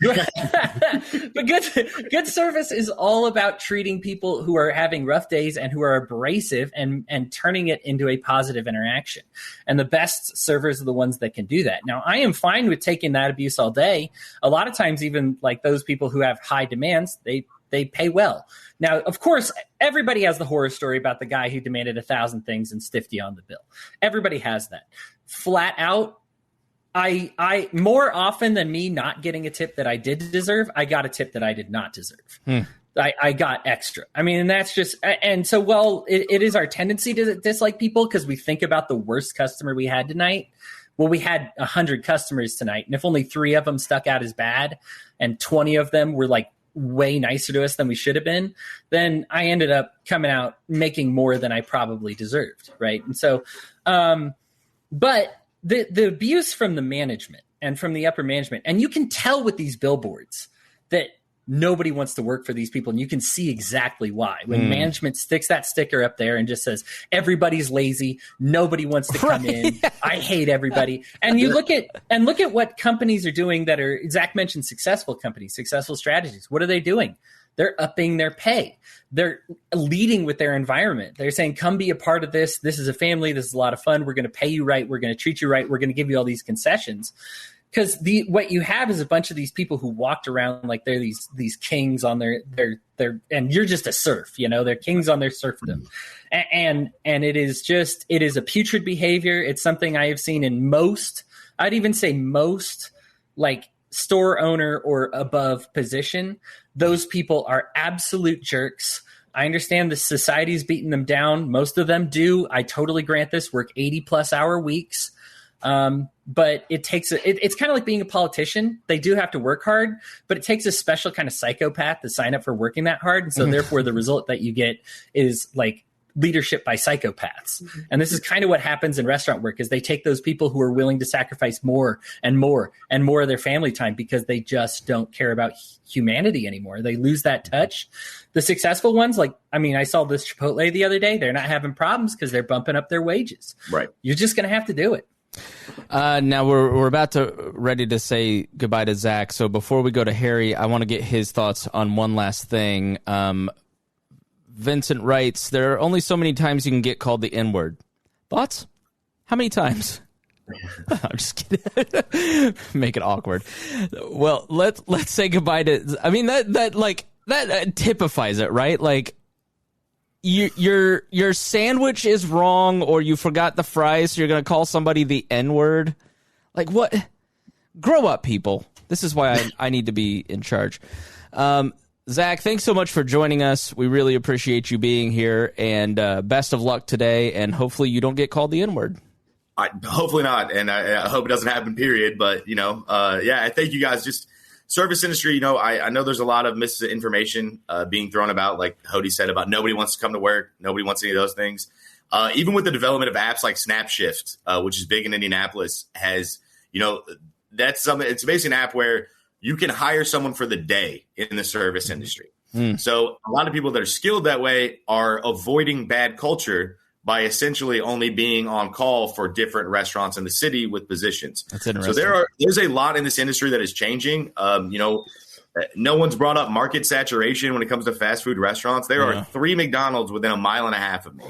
But good service is all about treating people who are having rough days and who are abrasive and turning it into a positive interaction. And the best servers are the ones that can do that. Now, I am fine with taking that abuse all day. A lot of times, even like those people who have high demands, they pay well. Now, of course, everybody has the horror story about the guy who demanded 1,000 things and stiffed you on the bill. Everybody has that. Flat out, I more often than me not getting a tip that I did deserve, I got a tip that I did not deserve. I got extra. I mean, and that's just, and so, well, it is our tendency to dislike people because we think about the worst customer we had tonight. Well, we had 100 customers tonight, and if only 3 of them stuck out as bad and 20 of them were like way nicer to us than we should have been, then I ended up coming out making more than I probably deserved. Right. And so, but the abuse from the management and from the upper management, and you can tell with these billboards that nobody wants to work for these people, and you can see exactly why. When management sticks that sticker up there and just says, everybody's lazy, nobody wants to come in, I hate everybody. And you look at what companies are doing that are, Zach mentioned successful companies, successful strategies. What are they doing? They're upping their pay. They're leading with their environment. They're saying, come be a part of this. This is a family. This is a lot of fun. We're going to pay you right. We're going to treat you right. We're going to give you all these concessions. Because what you have is a bunch of these people who walked around like they're these kings on their and you're just a serf, they're kings on their serfdom. And it is a putrid behavior. It's something I have seen in most, I'd even say most, like, store owner or above position. Those people are absolute jerks. I understand the society's beating them down. Most of them do. I totally grant this. Work 80+ hour weeks. But it takes it's kind of like being a politician. They do have to work hard, but it takes a special kind of psychopath to sign up for working that hard. And so therefore the result that you get is like leadership by psychopaths. And this is kind of what happens in restaurant work is they take those people who are willing to sacrifice more and more and more of their family time because they just don't care about humanity anymore. They lose that touch. The successful ones, I saw this Chipotle the other day. They're not having problems because they're bumping up their wages. Right. You're just going to have to do it. Now we're about to ready to say goodbye to Zach. So before we go to Harry, I want to get his thoughts on one last thing. Vincent writes, there are only so many times you can get called the N-word. Thoughts? How many times? I'm just kidding. Make it awkward. Well, let's say goodbye to. That typifies it, right? Like your sandwich is wrong, or you forgot the fries, so you're gonna call somebody the N-word. Like what? Grow up, people. This is why I need to be in charge. Zach, thanks so much for joining us. We really appreciate you being here, and best of luck today, and hopefully you don't get called the N-word. Hopefully not, and I hope it doesn't happen, period. But, I thank you guys. Just service industry, I know there's a lot of misinformation being thrown about, like Hodey said, about nobody wants to come to work, nobody wants any of those things. Even with the development of apps like SnapShift, which is big in Indianapolis, has, that's something. It's basically an app where you can hire someone for the day in the service industry. So a lot of people that are skilled that way are avoiding bad culture by essentially only being on call for different restaurants in the city with positions. That's interesting. So there's a lot in this industry that is changing. No one's brought up market saturation when it comes to fast food restaurants. There are 3 McDonald's within a mile and a half of me.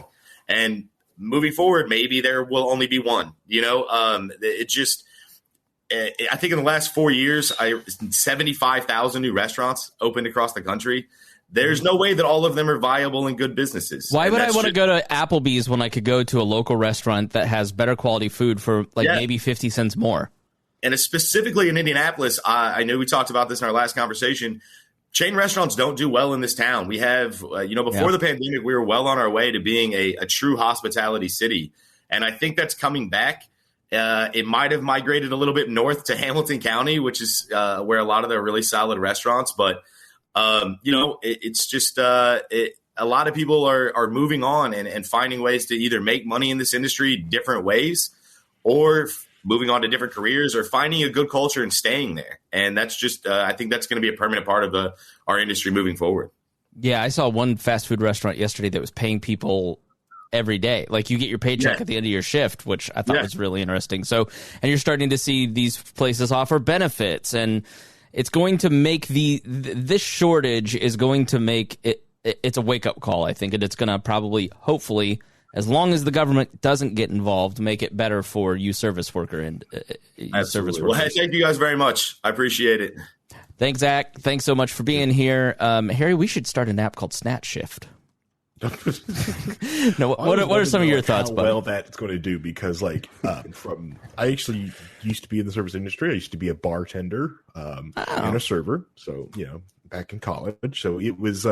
And moving forward, maybe there will only be one. It just – I think in the last 4 years, 75,000 new restaurants opened across the country. There's no way that all of them are viable and good businesses. Why would I want to go to Applebee's when I could go to a local restaurant that has better quality food for maybe 50 cents more? And specifically in Indianapolis, I know we talked about this in our last conversation. Chain restaurants don't do well in this town. We have, before the pandemic, we were well on our way to being a true hospitality city. And I think that's coming back. It might have migrated a little bit north to Hamilton County, which is where a lot of the really solid restaurants. But, it's just a lot of people are moving on and finding ways to either make money in this industry different ways or moving on to different careers or finding a good culture and staying there. And that's just I think that's going to be a permanent part of our industry moving forward. Yeah, I saw one fast food restaurant yesterday that was paying people every day. Like you get your paycheck at the end of your shift, which I thought was really interesting. So, and you're starting to see these places offer benefits, and it's going to make this shortage is going to make it's a wake up call, I think, and it's going to probably, hopefully, as long as the government doesn't get involved, make it better for you service worker and service workers. Well, hey, thank you guys very much. I appreciate it. Thanks, Zach. Thanks so much for being here. Harry, we should start an app called Snatch Shift. No, what are some of your thoughts, how bud? well that's going to do, because I actually used to be in the service industry. I used to be a bartender and a server. So, back in college. So it was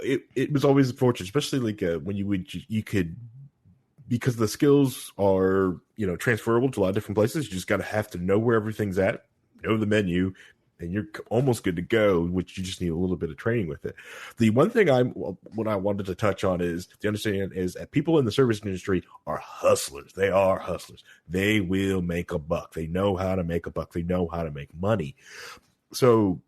it was always fortunate, especially when you could, because the skills are, transferable to a lot of different places. You just have to know where everything's at, know the menu, and you're almost good to go, which you just need a little bit of training with it. The one thing what I wanted to touch on is to understand is that people in the service industry are hustlers. They are hustlers. They will make a buck. They know how to make a buck. They know how to make money. So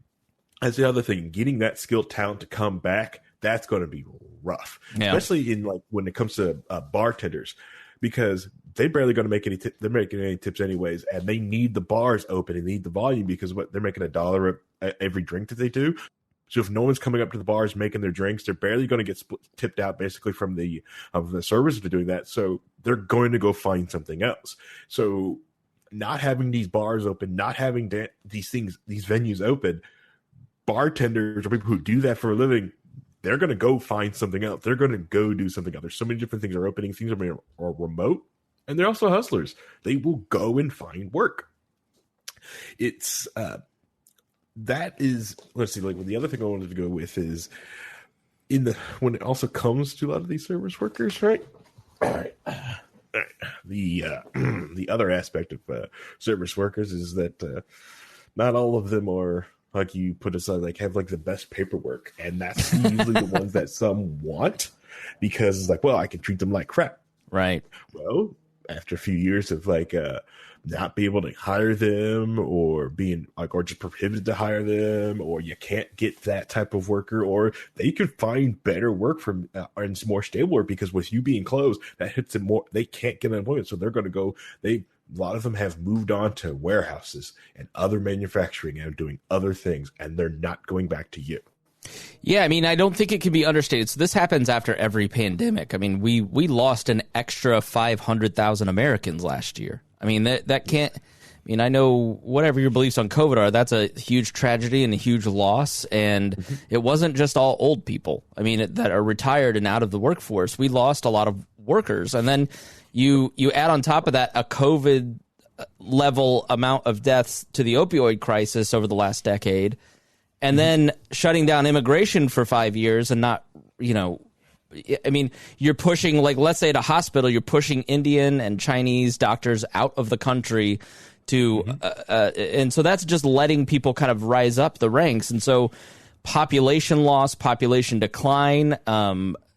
that's the other thing, getting that skilled talent to come back, that's going to be rough, especially in when it comes to bartenders, because they're barely going to make they're making any tips anyways, and they need the bars open and need the volume, because they're making $1 every drink that they do. So if no one's coming up to the bars making their drinks, they're barely going to get tipped out basically from the service for doing that. So they're going to go find something else. So not having these bars open, not having these venues open, bartenders or people who do that for a living, they're going to go find something else. They're going to go do something else. There's so many different things are opening. Things are remote. And they're also hustlers. They will go and find work. It's that is, let's see, the other thing I wanted to go with is when it also comes to a lot of these service workers, right? All right. The other aspect of service workers is that not all of them are, like you put aside, have the best paperwork, and that's usually the ones that some want, because I can treat them like crap. Right. Well, after a few years of not being able to hire them, or being or just prohibited to hire them, or you can't get that type of worker, or they can find better work from and more stable work, because with you being closed, that hits them more. They can't get unemployment, so they're going to go. A lot of them have moved on to warehouses and other manufacturing and doing other things, and they're not going back to you. Yeah, I mean, I don't think it can be understated. So this happens after every pandemic. I mean, we lost an extra 500,000 Americans last year. I mean, that can't. I mean, I know whatever your beliefs on COVID are, that's a huge tragedy and a huge loss. And it wasn't just all old people. I mean, that are retired and out of the workforce. We lost a lot of workers, and then you add on top of that a COVID level amount of deaths to the opioid crisis over the last decade. And then shutting down immigration for 5 years and not, I mean, you're pushing, let's say at a hospital, you're pushing Indian and Chinese doctors out of the country to, and so that's just letting people kind of rise up the ranks. And so population loss, population decline,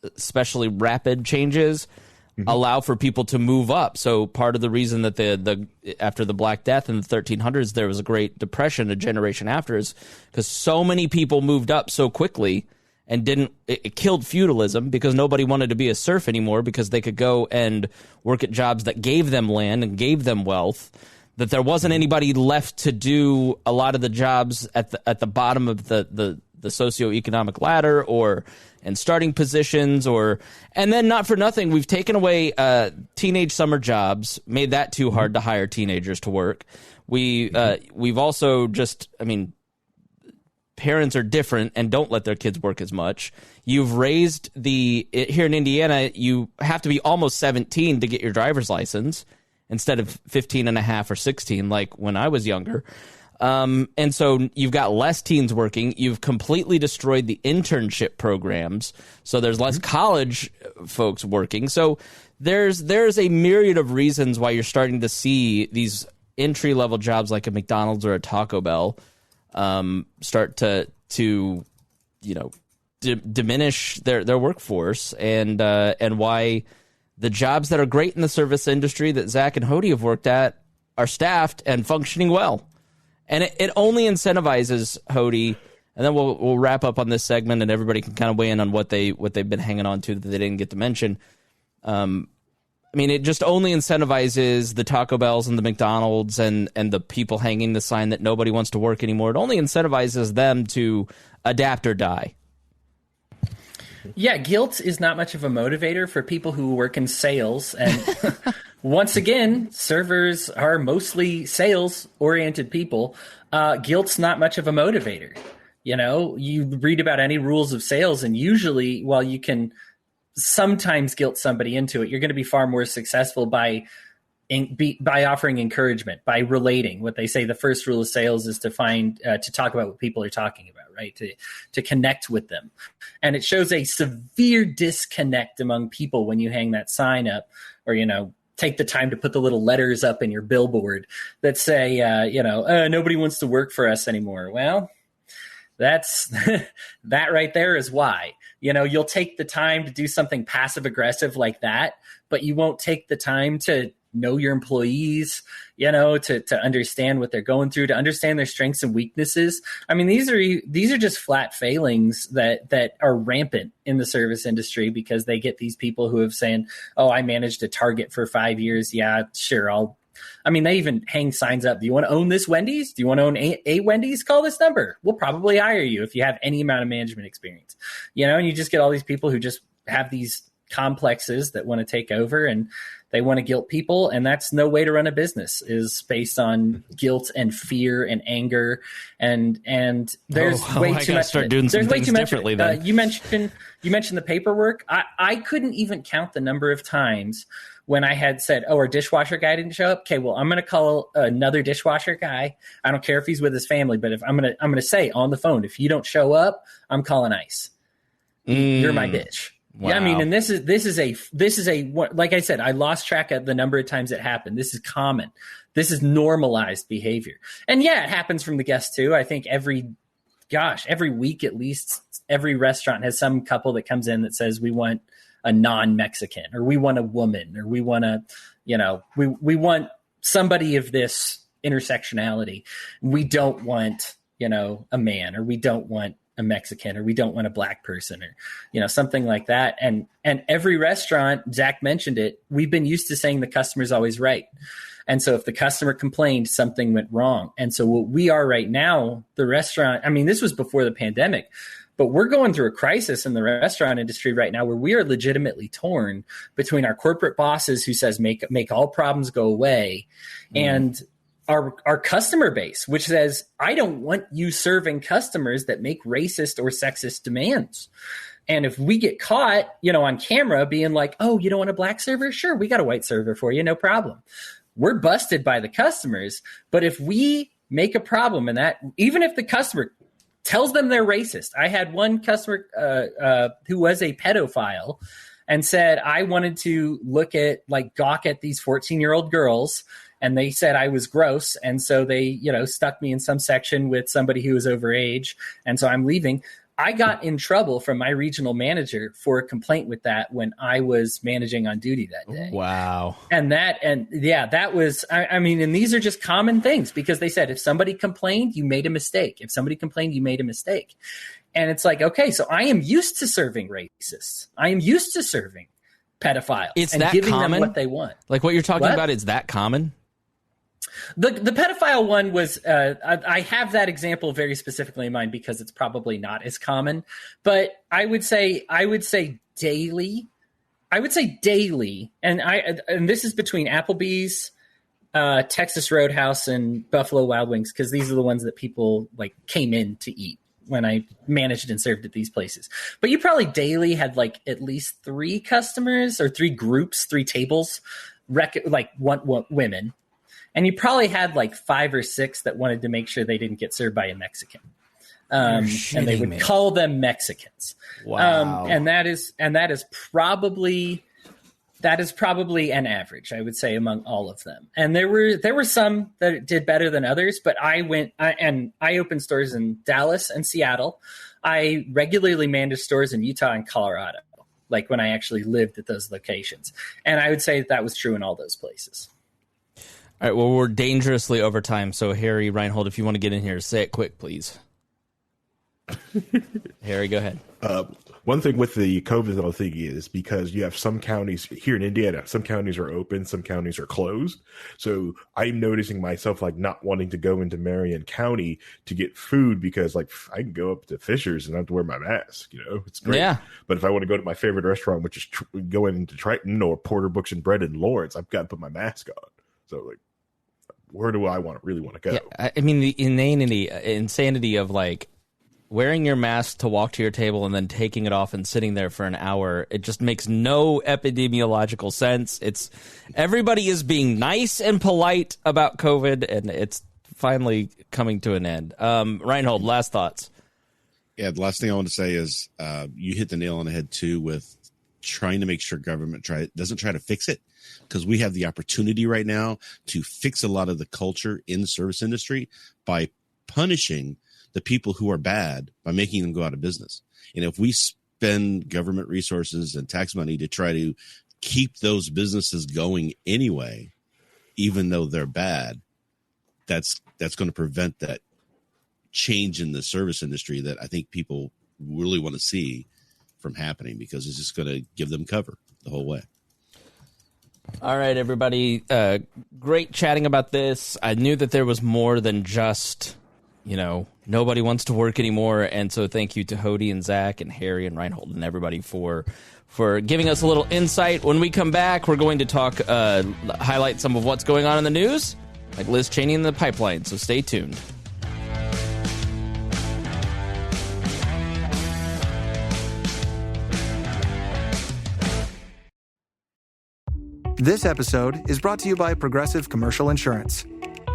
especially rapid changes, allow for people to move up. So part of the reason that the after the Black Death in the 1300s, there was a Great Depression a generation after, is because so many people moved up so quickly and it killed feudalism, because nobody wanted to be a serf anymore, because they could go and work at jobs that gave them land and gave them wealth, that there wasn't anybody left to do a lot of the jobs at the bottom of the socioeconomic ladder and starting positions, and then not for nothing, we've taken away teenage summer jobs, made that too hard to hire teenagers to work. We've also just, I mean, parents are different and don't let their kids work as much. You've raised here in Indiana, you have to be almost 17 to get your driver's license instead of 15 and a half or 16 like when I was younger. And so you've got less teens working. You've completely destroyed the internship programs. So there's less college folks working. So there's a myriad of reasons why you're starting to see these entry level jobs like a McDonald's or a Taco Bell start to diminish their workforce, and why the jobs that are great in the service industry that Zach and Hodey have worked at are staffed and functioning well. And it only incentivizes, Hodey, and then we'll wrap up on this segment, and everybody can kind of weigh in on what they've been hanging on to that they didn't get to mention. I mean, it just only incentivizes the Taco Bells and the McDonald's and the people hanging the sign that nobody wants to work anymore. It only incentivizes them to adapt or die. Yeah, guilt is not much of a motivator for people who work in sales. And once again, servers are mostly sales-oriented people. Guilt's not much of a motivator. You know, you read about any rules of sales, and usually, while you can sometimes guilt somebody into it, you're going to be far more successful by offering encouragement, by relating. What they say, the first rule of sales is to talk about what people are talking about, right? To connect with them. And it shows a severe disconnect among people when you hang that sign up, or, you know, take the time to put the little letters up in your billboard that say, nobody wants to work for us anymore. Well, that's that right there is why. You know, you'll take the time to do something passive aggressive like that, but you won't take the time to know your employees, you know, to understand what they're going through, to understand their strengths and weaknesses. I mean, these are just flat failings that are rampant in the service industry, because they get these people who have saying, oh, I managed a Target for 5 years. Yeah, sure. They even hang signs up. Do you want to own this Wendy's? Do you want to own a Wendy's? Call this number. We'll probably hire you if you have any amount of management experience. You know, and you just get all these people who just have these complexes that want to take over, and they want to guilt people. And that's no way to run a business, is based on guilt and fear and anger. And there's way too much. Start doing some things differently. Then you mentioned the paperwork. I couldn't even count the number of times when I had said, oh, our dishwasher guy didn't show up. Okay, well, I'm going to call another dishwasher guy. I don't care if he's with his family, but if I'm going to say on the phone, if you don't show up, I'm calling ICE. You're my bitch. Wow. Yeah, I mean, and this is a like I said, I lost track of the number of times it happened. This is common. This is normalized behavior. And yeah, it happens from the guests too. I think every week at least, every restaurant has some couple that comes in that says, we want a non-Mexican, or we want a woman, or we want we want somebody of this intersectionality. We don't want, a man, or we don't want a Mexican, or we don't want a black person, or, something like that. And every restaurant, Zach mentioned it, we've been used to saying the customer's always right. And so if the customer complained, something went wrong. And so what we are right now, the restaurant, this was before the pandemic, but we're going through a crisis in the restaurant industry right now, where we are legitimately torn between our corporate bosses who says make all problems go away, and our customer base, which says, I don't want you serving customers that make racist or sexist demands. And if we get caught, on camera being like, oh, you don't want a black server? Sure, we got a white server for you, no problem. We're busted by the customers. But if we make a problem, and that, even if the customer tells them they're racist. I had one customer who was a pedophile and said, I wanted to gawk at these 14-year-old girls, and they said I was gross. And so they, stuck me in some section with somebody who was overage. And so I'm leaving. I got in trouble from my regional manager for a complaint with that when I was managing on duty that day. Wow. And that was, and these are just common things, because they said, if somebody complained, you made a mistake. If somebody complained, you made a mistake. And it's like, okay, so I am used to serving racists. I am used to serving pedophiles. It's and that giving common? them what they want. Like what you're talking about, it's that common? The pedophile one was, I have that example very specifically in mind because it's probably not as common, but I would say daily. And this is between Applebee's, Texas Roadhouse, and Buffalo Wild Wings, because these are the ones that people came in to eat when I managed and served at these places. But you probably daily had at least 3 customers, or 3 groups, 3 tables, women. And you probably had 5 or 6 that wanted to make sure they didn't get served by a Mexican. And they would call them Mexicans. Wow. And that is probably an average, I would say, among all of them. And there were some that did better than others, but I opened stores in Dallas and Seattle. I regularly managed stores in Utah and Colorado, when I actually lived at those locations. And I would say that was true in all those places. All right, well, we're dangerously over time, so Harry Rhinehold, if you want to get in here, say it quick, please. Harry, go ahead. One thing with the COVID thing is because you have some counties here in Indiana, some counties are open, some counties are closed. So I'm noticing myself like not wanting to go into Marion County to get food because like I can go up to Fisher's and I have to wear my mask. You know, it's great. Yeah. But if I want to go to my favorite restaurant, which is going into Triton or Porter Books and Bread in Lawrence, I've got to put my mask on. So like, where do I really want to go? Yeah, I mean, the insanity of like wearing your mask to walk to your table and then taking it off and sitting there for an hour, it just makes no epidemiological sense. It's everybody is being nice and polite about COVID, and it's finally coming to an end. Rhinehold, last thoughts. Yeah, the last thing I want to say is you hit the nail on the head too with trying to make sure government doesn't try to fix it, because we have the opportunity right now to fix a lot of the culture in the service industry by punishing the people who are bad by making them go out of business. And if we spend government resources and tax money to try to keep those businesses going anyway, even though they're bad, that's going to prevent that change in the service industry that I think people really want to see from happening, because it's just going to give them cover the whole way. All right, everybody. Great chatting about this. I knew that there was more than just, nobody wants to work anymore. And so thank you to Hodey and Zach and Harry and Rhinehold and everybody for giving us a little insight. When we come back, we're going to talk, highlight some of what's going on in the news, like Liz Cheney and the pipeline. So stay tuned. This episode is brought to you by Progressive Commercial Insurance.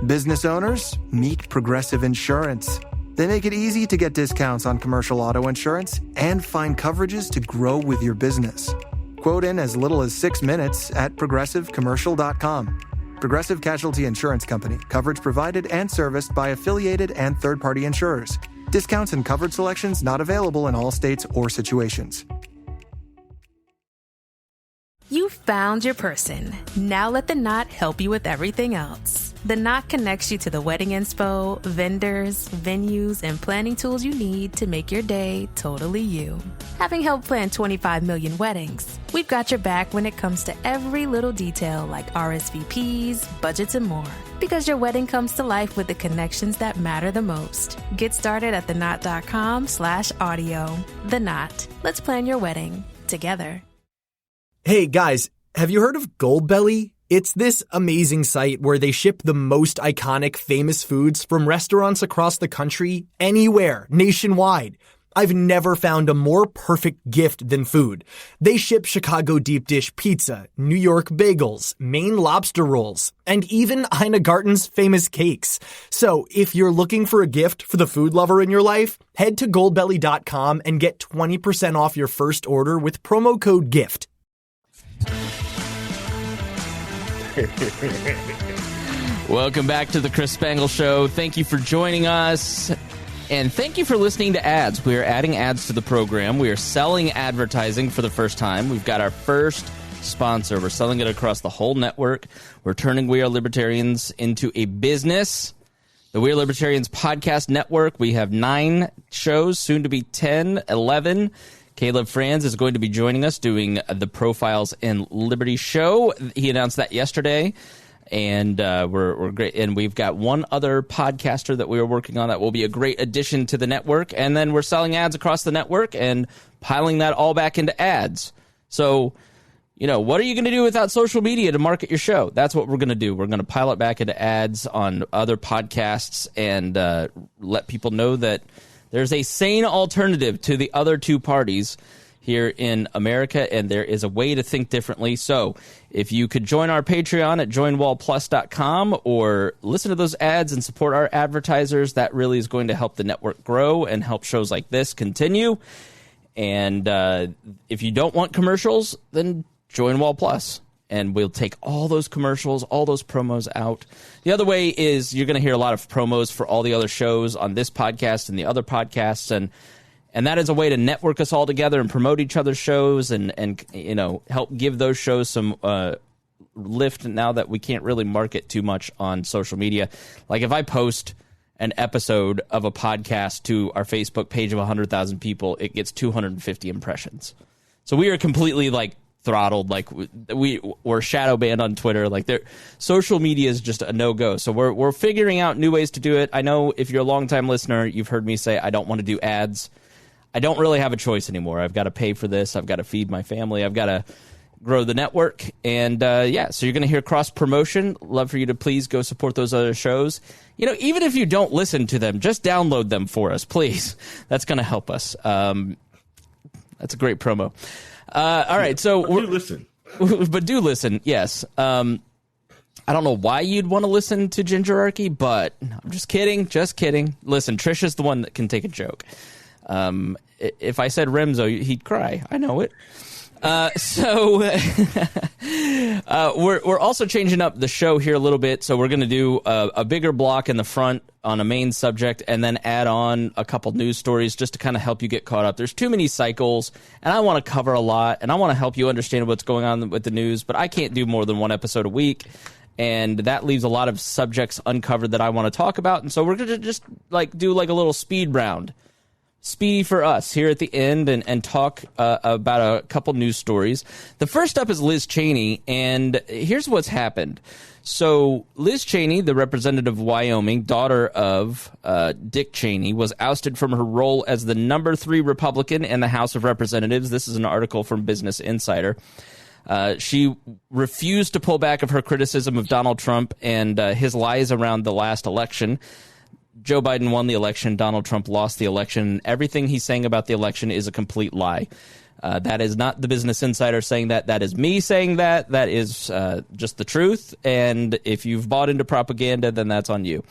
Business owners, meet Progressive Insurance. They make it easy to get discounts on commercial auto insurance and find coverages to grow with your business. Quote in as little as 6 minutes at progressivecommercial.com. Progressive Casualty Insurance Company. Coverage provided and serviced by affiliated and third-party insurers. Discounts and coverage selections not available in all states or situations. You found your person. Now let The Knot help you with everything else. The Knot connects you to the wedding inspo, vendors, venues, and planning tools you need to make your day totally you. Having helped plan 25 million weddings, we've got your back when it comes to every little detail like RSVPs, budgets, and more. Because your wedding comes to life with the connections that matter the most. Get started at theknot.com/audio. The Knot. Let's plan your wedding together. Hey guys, have you heard of Goldbelly? It's this amazing site where they ship the most iconic famous foods from restaurants across the country, anywhere, nationwide. I've never found a more perfect gift than food. They ship Chicago deep dish pizza, New York bagels, Maine lobster rolls, and even Ina Garten's famous cakes. So if you're looking for a gift for the food lover in your life, head to goldbelly.com and get 20% off your first order with promo code GIFT. Welcome back to the Chris Spangle Show. Thank you for joining us, and thank you for listening to ads. We are adding ads to the program. We are selling advertising for the first time. We've got our first sponsor. We're selling it across the whole network. We're turning We Are Libertarians into a business. The We Are Libertarians podcast network. We have 9 shows, soon to be 10, 11. Caleb Franz is going to be joining us doing the Profiles in Liberty show. He announced that yesterday, and we're great. And we've got one other podcaster that we are working on that will be a great addition to the network. And then we're selling ads across the network and piling that all back into ads. So, what are you going to do without social media to market your show? That's what we're going to do. We're going to pile it back into ads on other podcasts and let people know that there's a sane alternative to the other two parties here in America, and there is a way to think differently. So if you could join our Patreon at joinwallplus.com or listen to those ads and support our advertisers, that really is going to help the network grow and help shows like this continue. And if you don't want commercials, then join Wall Plus, and we'll take all those commercials, all those promos out. The other way is you're going to hear a lot of promos for all the other shows on this podcast and the other podcasts, and that is a way to network us all together and promote each other's shows and help give those shows some lift now that we can't really market too much on social media. Like if I post an episode of a podcast to our Facebook page of 100,000 people, it gets 250 impressions. So we are completely like throttled. Like we're shadow banned on Twitter. Like social media is just a no-go. So we're figuring out new ways to do it. I know if you're a longtime listener, you've heard me say I don't want to do ads. I don't really have a choice anymore. I've got to pay for this. I've got to feed my family. I've got to grow the network. And so you're going to hear cross promotion. Love for you to please go support those other shows. You know, even if you don't listen to them, just download them for us, please. That's going to help us. That's a great promo. All right, so do listen. But do listen, yes. I don't know why you'd want to listen to Gingerarchy, but I'm just kidding. Listen, Trisha's the one that can take a joke. If I said Remzo, he'd cry. I know it. So we're also changing up the show here a little bit. So we're going to do a bigger block in the front on a main subject and then add on a couple news stories just to kind of help you get caught up. There's too many cycles, and I want to cover a lot, and I want to help you understand what's going on with the news, but I can't do more than one episode a week, and that leaves a lot of subjects uncovered that I want to talk about. And so we're going to just do a little speed round. Speedy for us here at the end and talk about a couple news stories. The first up is Liz Cheney, and here's what's happened. So Liz Cheney, the representative of Wyoming, daughter of Dick Cheney, was ousted from her role as the number 3 Republican in the House of Representatives. This is an article from Business Insider. She refused to pull back of her criticism of Donald Trump and his lies around the last election. Joe Biden won the election. Donald Trump lost the election. Everything he's saying about the election is a complete lie. That is not the Business Insider saying that. That is me saying that. That is just the truth. And if you've bought into propaganda, then that's on you.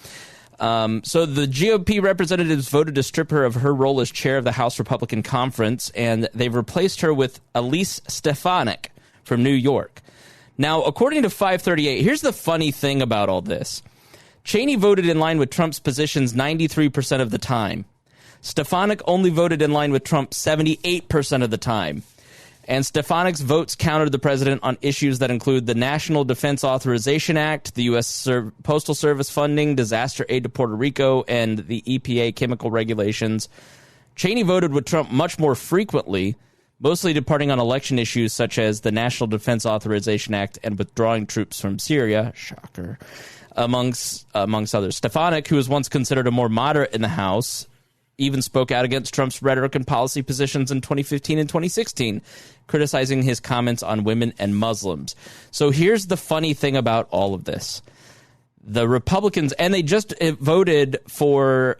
So the GOP representatives voted to strip her of her role as chair of the House Republican Conference, and they've replaced her with Elise Stefanik from New York. Now, according to 538, here's the funny thing about all this. Cheney voted in line with Trump's positions 93% of the time. Stefanik only voted in line with Trump 78% of the time. And Stefanik's votes countered the president on issues that include the National Defense Authorization Act, the U.S. Postal Service funding, disaster aid to Puerto Rico, and the EPA chemical regulations. Cheney voted with Trump much more frequently, mostly departing on election issues such as the National Defense Authorization Act and withdrawing troops from Syria. Shocker. Amongst others. Stefanik, who was once considered a more moderate in the House, even spoke out against Trump's rhetoric and policy positions in 2015 and 2016, criticizing his comments on women and Muslims. So here's the funny thing about all of this. The Republicans, and they just voted for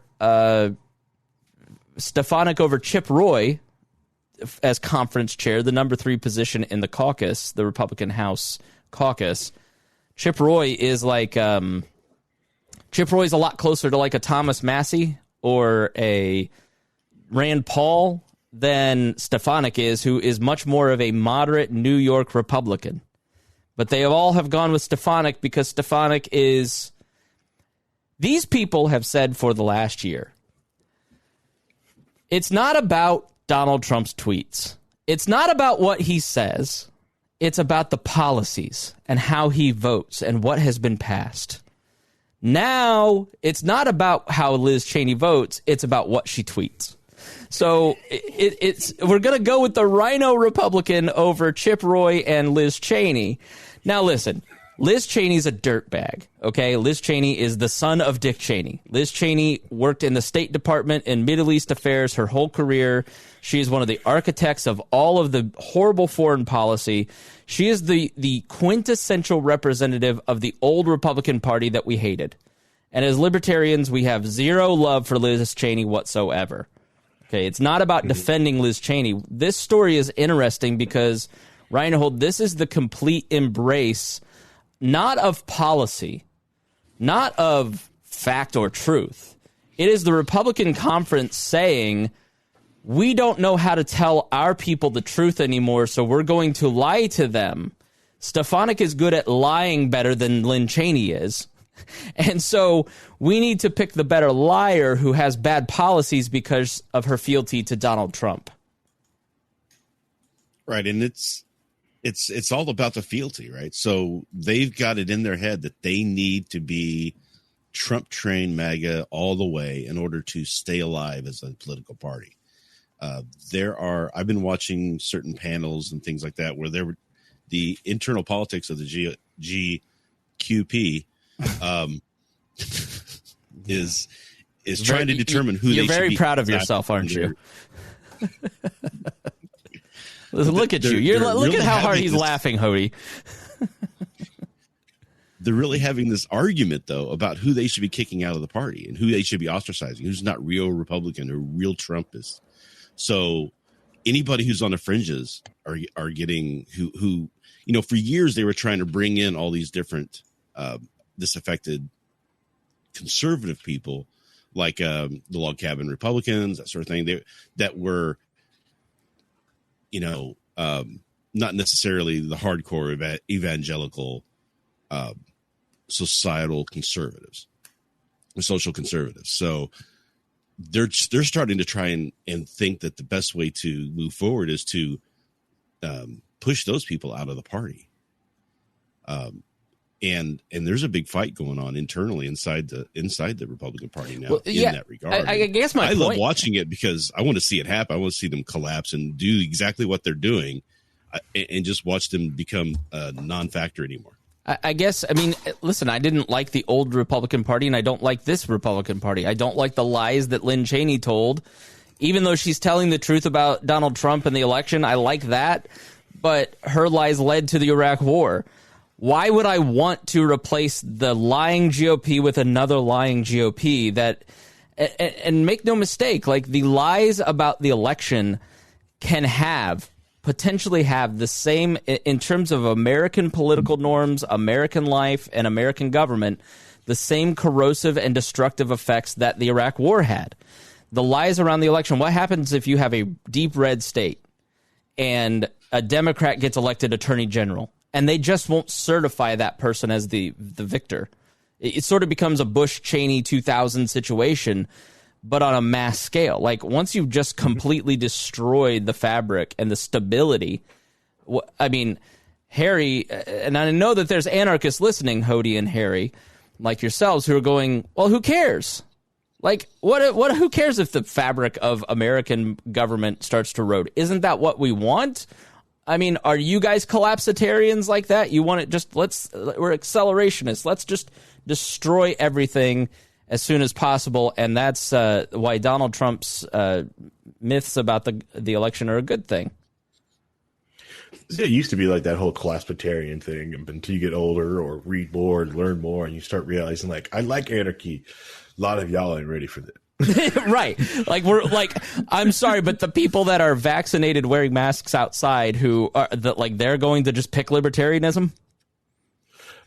Stefanik over Chip Roy as conference chair, the number 3 position in the caucus, the Republican House caucus. Chip Roy is Chip Roy's a lot closer to like a Thomas Massey or a Rand Paul than Stefanik is, who is much more of a moderate New York Republican. But they all have gone with Stefanik because Stefanik is... These people have said for the last year, it's not about Donald Trump's tweets. It's not about what he says. It's about the policies and how he votes and what has been passed. Now, it's not about how Liz Cheney votes. It's about what she tweets. So we're going to go with the Rhino Republican over Chip Roy and Liz Cheney. Now, listen, Liz Cheney's a dirtbag, okay? Liz Cheney is the son of Dick Cheney. Liz Cheney worked in the State Department in Middle East affairs her whole career. She is one of the architects of all of the horrible foreign policy. She is the quintessential representative of the old Republican Party that we hated. And as libertarians, we have zero love for Liz Cheney whatsoever. Okay, it's not about defending Liz Cheney. This story is interesting because, Rhinehold, this is the complete embrace not of policy, not of fact or truth. It is the Republican conference saying, we don't know how to tell our people the truth anymore, so we're going to lie to them. Stefanik is good at lying better than Lynn Cheney is. And so we need to pick the better liar who has bad policies because of her fealty to Donald Trump. Right, and it's all about the fealty, right? So they've got it in their head that they need to be Trump train MAGA all the way in order to stay alive as a political party. I've been watching certain panels and things like that where the internal politics of the GQP is trying to determine who you're they should very be proud of yourself, aren't you? Look at you. Look at how hard he's laughing, Hodey. They're really having this argument, though, about who they should be kicking out of the party and who they should be ostracizing, who's not real Republican or real Trumpist. So anybody who's on the fringes are getting who for years they were trying to bring in all these different disaffected conservative people like the log cabin Republicans, that sort of thing. That were, not necessarily the hardcore evangelical societal conservatives, or social conservatives. So they're starting to try and think that the best way to move forward is to push those people out of the party. And there's a big fight going on internally inside the Republican Party now in that regard. I guess I love watching it because I want to see it happen. I want to see them collapse and do exactly what they're doing, and just watch them become a non-factor anymore. I guess, listen, I didn't like the old Republican Party, and I don't like this Republican Party. I don't like the lies that Liz Cheney told. Even though she's telling the truth about Donald Trump and the election, I like that. But her lies led to the Iraq War. Why would I want to replace the lying GOP with another lying GOP? And make no mistake, like, the lies about the election can potentially have the same, in terms of American political norms, American life, and American government, the same corrosive and destructive effects that the Iraq War had. The lies around the election. What happens if you have a deep red state and a Democrat gets elected attorney general and they just won't certify that person as the victor? It sort of becomes a Bush-Cheney 2000 situation, but on a mass scale. Like, once you've just completely destroyed the fabric and the stability, Harry, and I know that there's anarchists listening, Hodey and Harry, like yourselves, who are going, well, who cares? Like, who cares if the fabric of American government starts to erode? Isn't that what we want? Are you guys collapsitarians like that? You want it we're accelerationists. Let's just destroy everything as soon as possible, and that's why Donald Trump's myths about the election are a good thing. It used to be like that whole collapsitarian thing until you get older or read more and learn more, and you start realizing, like, I like anarchy. A lot of y'all ain't ready for that. Right. I'm sorry, but the people that are vaccinated wearing masks outside who are they're going to just pick libertarianism?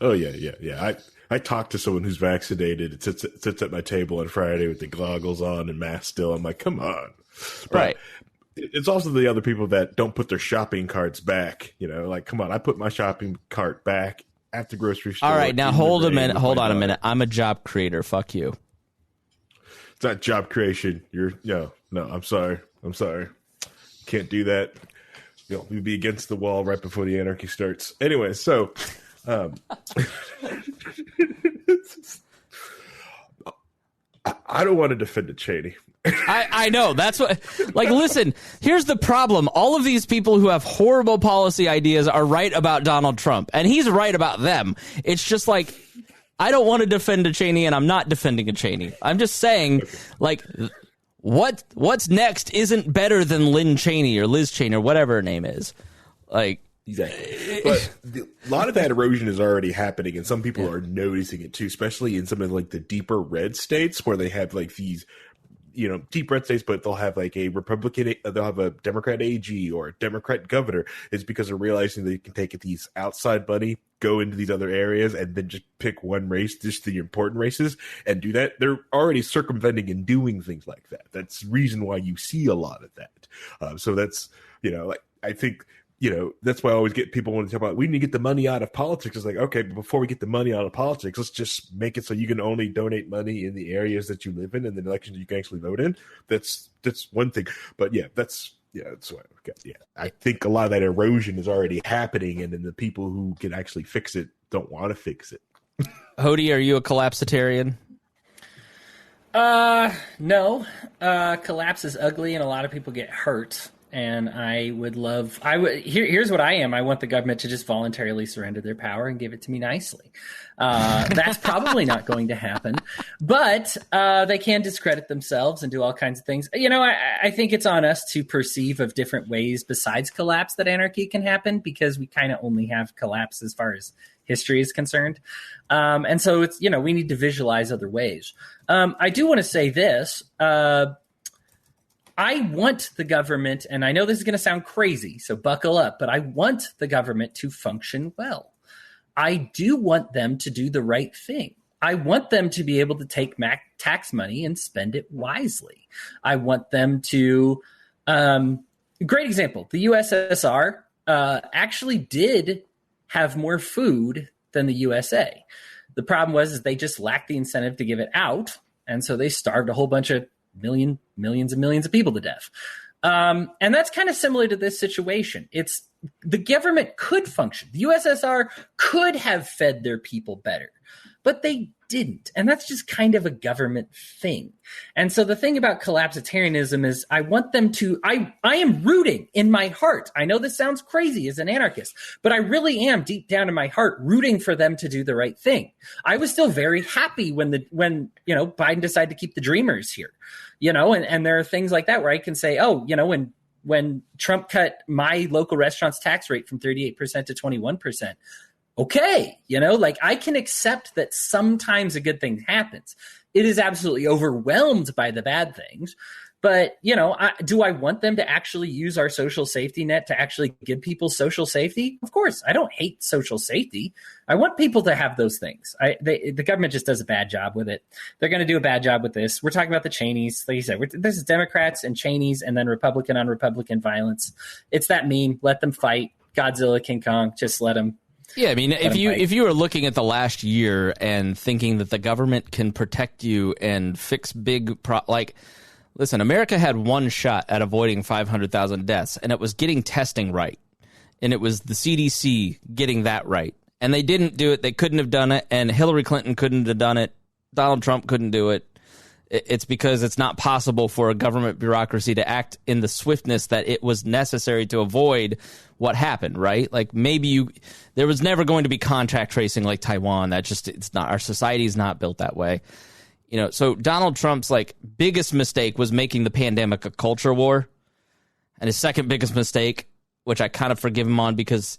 Oh, yeah. I talked to someone who's vaccinated. It sits at my table on Friday with the goggles on and mask still. I'm like, come on. But right. It's also the other people that don't put their shopping carts back. Come on, I put my shopping cart back at the grocery store. All right, now hold on a minute. I'm a job creator. Fuck you. It's not job creation. No, I'm sorry. Can't do that. We'd be against the wall right before the anarchy starts. Anyway, so I don't want to defend the Cheney. I know. That's what, listen, here's the problem. All of these people who have horrible policy ideas are right about Donald Trump, and he's right about them. It's just like, I don't want to defend a Cheney, and I'm not defending a Cheney. I'm just saying, what's next isn't better than Liz Cheney or whatever her name is. Exactly. But a lot of that erosion is already happening, and some people are noticing it too, especially in some of the deeper red states where they have these, deep red states, but they'll have a Republican, they'll have a Democrat AG or a Democrat governor. It's because they're realizing they can take these outside money, go into these other areas, and then just pick one race, just the important races, and do that. They're already circumventing and doing things like that. That's the reason why you see a lot of that. So that's, I think, that's why I always get people want to talk about, we need to get the money out of politics. It's like, okay, but before we get the money out of politics, let's just make it so you can only donate money in the areas that you live in and the elections you can actually vote in. That's one thing. But that's what I think a lot of that erosion is already happening, and then the people who can actually fix it don't want to fix it. Hodey, are you a collapsitarian? No. Collapse is ugly and a lot of people get hurt. And here's what I am. I want the government to just voluntarily surrender their power and give it to me nicely. That's probably not going to happen, but they can discredit themselves and do all kinds of things. I think it's on us to perceive of different ways besides collapse that anarchy can happen, because we kind of only have collapse as far as history is concerned. And so it's, we need to visualize other ways. I do want to say this. I want the government, and I know this is going to sound crazy, so buckle up, but I want the government to function well. I do want them to do the right thing. I want them to be able to take tax money and spend it wisely. I want them to, great example, the USSR actually did have more food than the USA. The problem was they just lacked the incentive to give it out, and so they starved a whole bunch of millions and millions of people to death. And that's kind of similar to this situation. It's the government could function. The USSR could have fed their people better, but they didn't. And that's just kind of a government thing. And so the thing about collapsitarianism is I want them to, I am rooting in my heart. I know this sounds crazy as an anarchist, but I really am deep down in my heart rooting for them to do the right thing. I was still very happy when Biden decided to keep the Dreamers here, and there are things like that where I can say, when Trump cut my local restaurant's tax rate from 38% to 21%, okay, I can accept that sometimes a good thing happens. It is absolutely overwhelmed by the bad things. But, do I want them to actually use our social safety net to actually give people social safety? Of course, I don't hate social safety. I want people to have those things. The government just does a bad job with it. They're going to do a bad job with this. We're talking about the Cheneys. Like you said, this is Democrats and Cheneys and then Republican on Republican violence. It's that meme. Let them fight. Godzilla, King Kong, just let them. Yeah, I mean, if you were looking at the last year and thinking that the government can protect you and fix listen, America had one shot at avoiding 500,000 deaths, and it was getting testing right. And it was the CDC getting that right. And they didn't do it. They couldn't have done it. And Hillary Clinton couldn't have done it. Donald Trump couldn't do it. It's because it's not possible for a government bureaucracy to act in the swiftness that it was necessary to avoid what happened, right? Like there was never going to be contact tracing like Taiwan. It's not, our society is not built that way. So Donald Trump's biggest mistake was making the pandemic a culture war. And his second biggest mistake, which I kind of forgive him on because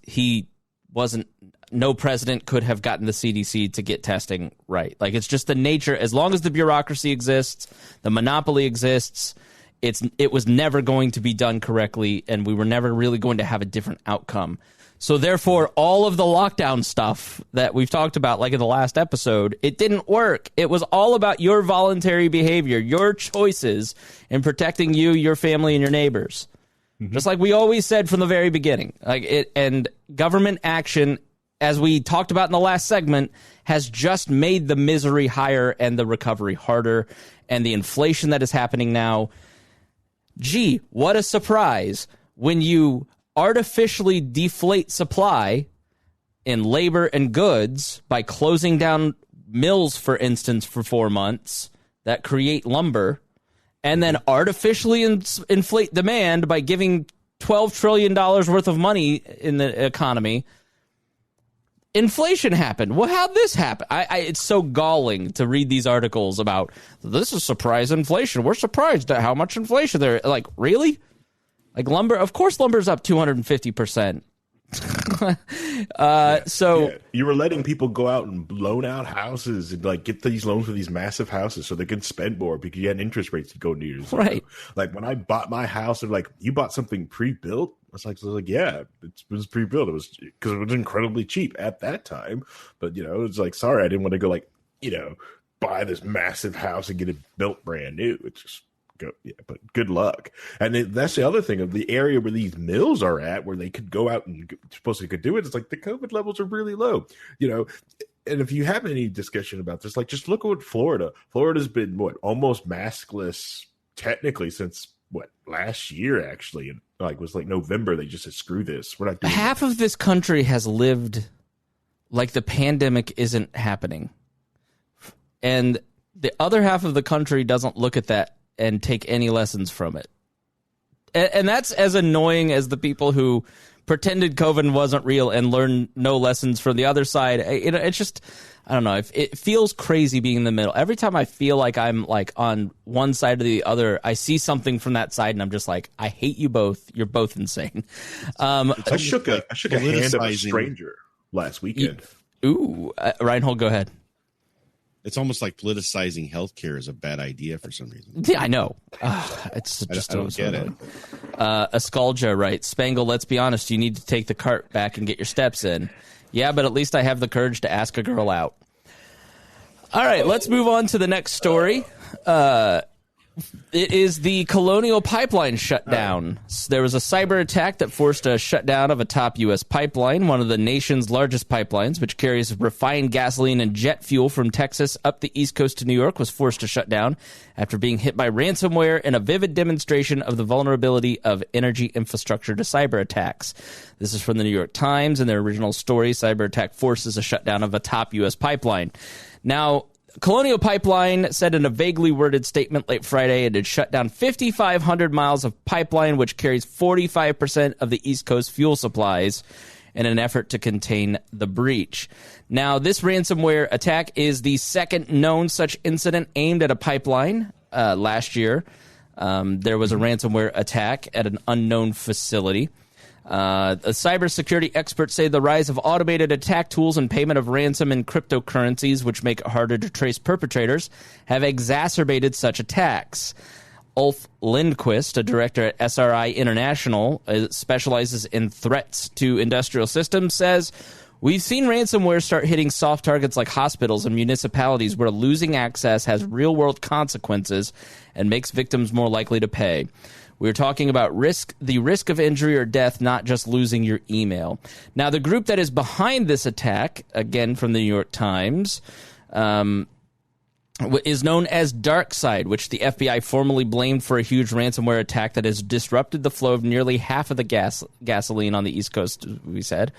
no president could have gotten the CDC to get testing right. It's just the nature. As long as the bureaucracy exists, the monopoly exists, it was never going to be done correctly, and we were never really going to have a different outcome. So therefore, all of the lockdown stuff that we've talked about, like in the last episode, it didn't work. It was all about your voluntary behavior, your choices in protecting you, your family, and your neighbors. Mm-hmm. Just like we always said from the very beginning. And government action, as we talked about in the last segment, has just made the misery higher and the recovery harder. And the inflation that is happening now, gee, what a surprise when you artificially deflate supply in labor and goods by closing down mills, for instance, for 4 months that create lumber, and then artificially inflate demand by giving $12 trillion worth of money in the economy. Inflation happened. Well, how'd this happen? It's so galling to read these articles about this is surprise inflation. We're surprised at how much inflation there. Really? Lumber, of course, lumber's up 250%. You were letting people go out and loan out houses and get these loans for these massive houses so they could spend more because you had interest rates to go near zero. Right. When I bought my house, they're you bought something pre-built? I was like, yeah, it was pre-built. It was because it was incredibly cheap at that time. But it's sorry, I didn't want to go buy this massive house and get it built brand new. It's just. But good luck. And that's the other thing of the area where these mills are at, where they could go out and supposedly could do it. It's the COVID levels are really low, And if you have any discussion about this, just look at Florida. Florida's been almost maskless technically since last year actually, and was November. They just said screw this. We're not doing half of this country has lived like the pandemic isn't happening, and the other half of the country doesn't look at that and take any lessons from it. And that's as annoying as the people who pretended COVID wasn't real and learned no lessons from the other side. It's just, I don't know. It feels crazy being in the middle. Every time I feel like I'm like on one side or the other, I see something from that side and I'm just like, I hate you both. You're both insane. I shook a hand of a stranger last weekend. Rhinehold, go ahead. It's almost like politicizing healthcare is a bad idea for some reason. Yeah, I know. It's just I don't get it. Ascalja writes, Spangle, let's be honest. You need to take the cart back and get your steps in. Yeah, but at least I have the courage to ask a girl out. All right, let's move on to the next story. It is the Colonial Pipeline shutdown. There was a cyber attack that forced a shutdown of a top U.S. pipeline, one of the nation's largest pipelines, which carries refined gasoline and jet fuel from Texas up the East Coast to New York, was forced to shut down after being hit by ransomware in a vivid demonstration of the vulnerability of energy infrastructure to cyber attacks. This is from the New York Times. In their original story, cyber attack forces a shutdown of a top U.S. pipeline. Now, Colonial Pipeline said in a vaguely worded statement late Friday it had shut down 5,500 miles of pipeline, which carries 45% of the East Coast fuel supplies, in an effort to contain the breach. Now, this ransomware attack is the second known such incident aimed at a pipeline. Last year, there was a ransomware attack at an unknown facility. Cybersecurity experts say the rise of automated attack tools and payment of ransom in cryptocurrencies, which make it harder to trace perpetrators, have exacerbated such attacks. Ulf Lindquist, a director at SRI International, specializes in threats to industrial systems, says, we've seen ransomware start hitting soft targets like hospitals and municipalities where losing access has real-world consequences and makes victims more likely to pay. We're talking about the risk of injury or death, not just losing your email. Now, the group that is behind this attack, again from the New York Times, is known as DarkSide, which the FBI formally blamed for a huge ransomware attack that has disrupted the flow of nearly half of the gasoline on the East Coast, we said.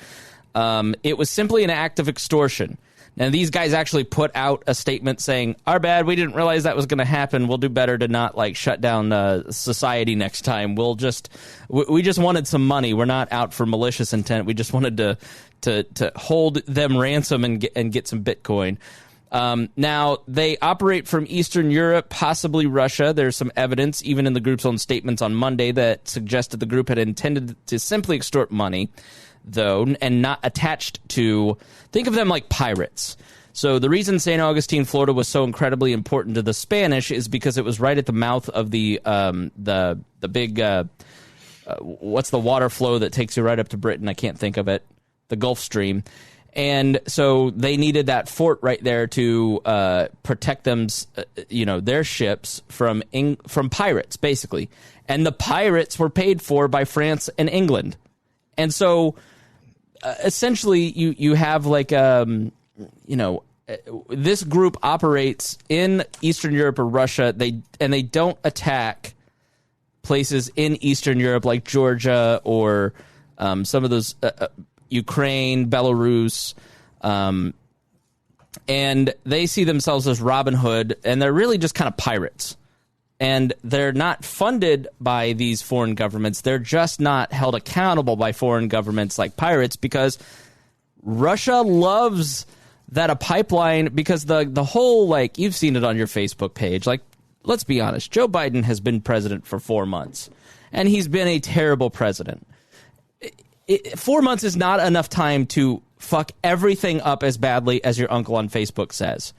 It was simply an act of extortion. Now, these guys actually put out a statement saying, our bad, we didn't realize that was going to happen. We'll do better to not, shut down society next time. We just wanted some money. We're not out for malicious intent. We just wanted to hold them ransom and get some Bitcoin. Now, they operate from Eastern Europe, possibly Russia. There's some evidence, even in the group's own statements on Monday, that suggested the group had intended to simply extort money, though, and not attached to, think of them like pirates. So the reason St. Augustine, Florida was so incredibly important to the Spanish is because it was right at the mouth of the big, what's the water flow that takes you right up to Britain? I can't think of it. The Gulf Stream. And so they needed that fort right there to protect them, their ships from pirates, basically. And the pirates were paid for by France and England. And so essentially you have this group operates in Eastern Europe or Russia. They don't attack places in Eastern Europe like Georgia or some of those Ukraine, Belarus, and they see themselves as Robin Hood, and they're really just kind of pirates. And they're not funded by these foreign governments. They're just not held accountable by foreign governments like pirates, because Russia loves that a pipeline, because the whole, you've seen it on your Facebook page. Let's be honest. Joe Biden has been president for 4 months, and he's been a terrible president. 4 months is not enough time to fuck everything up as badly as your uncle on Facebook says.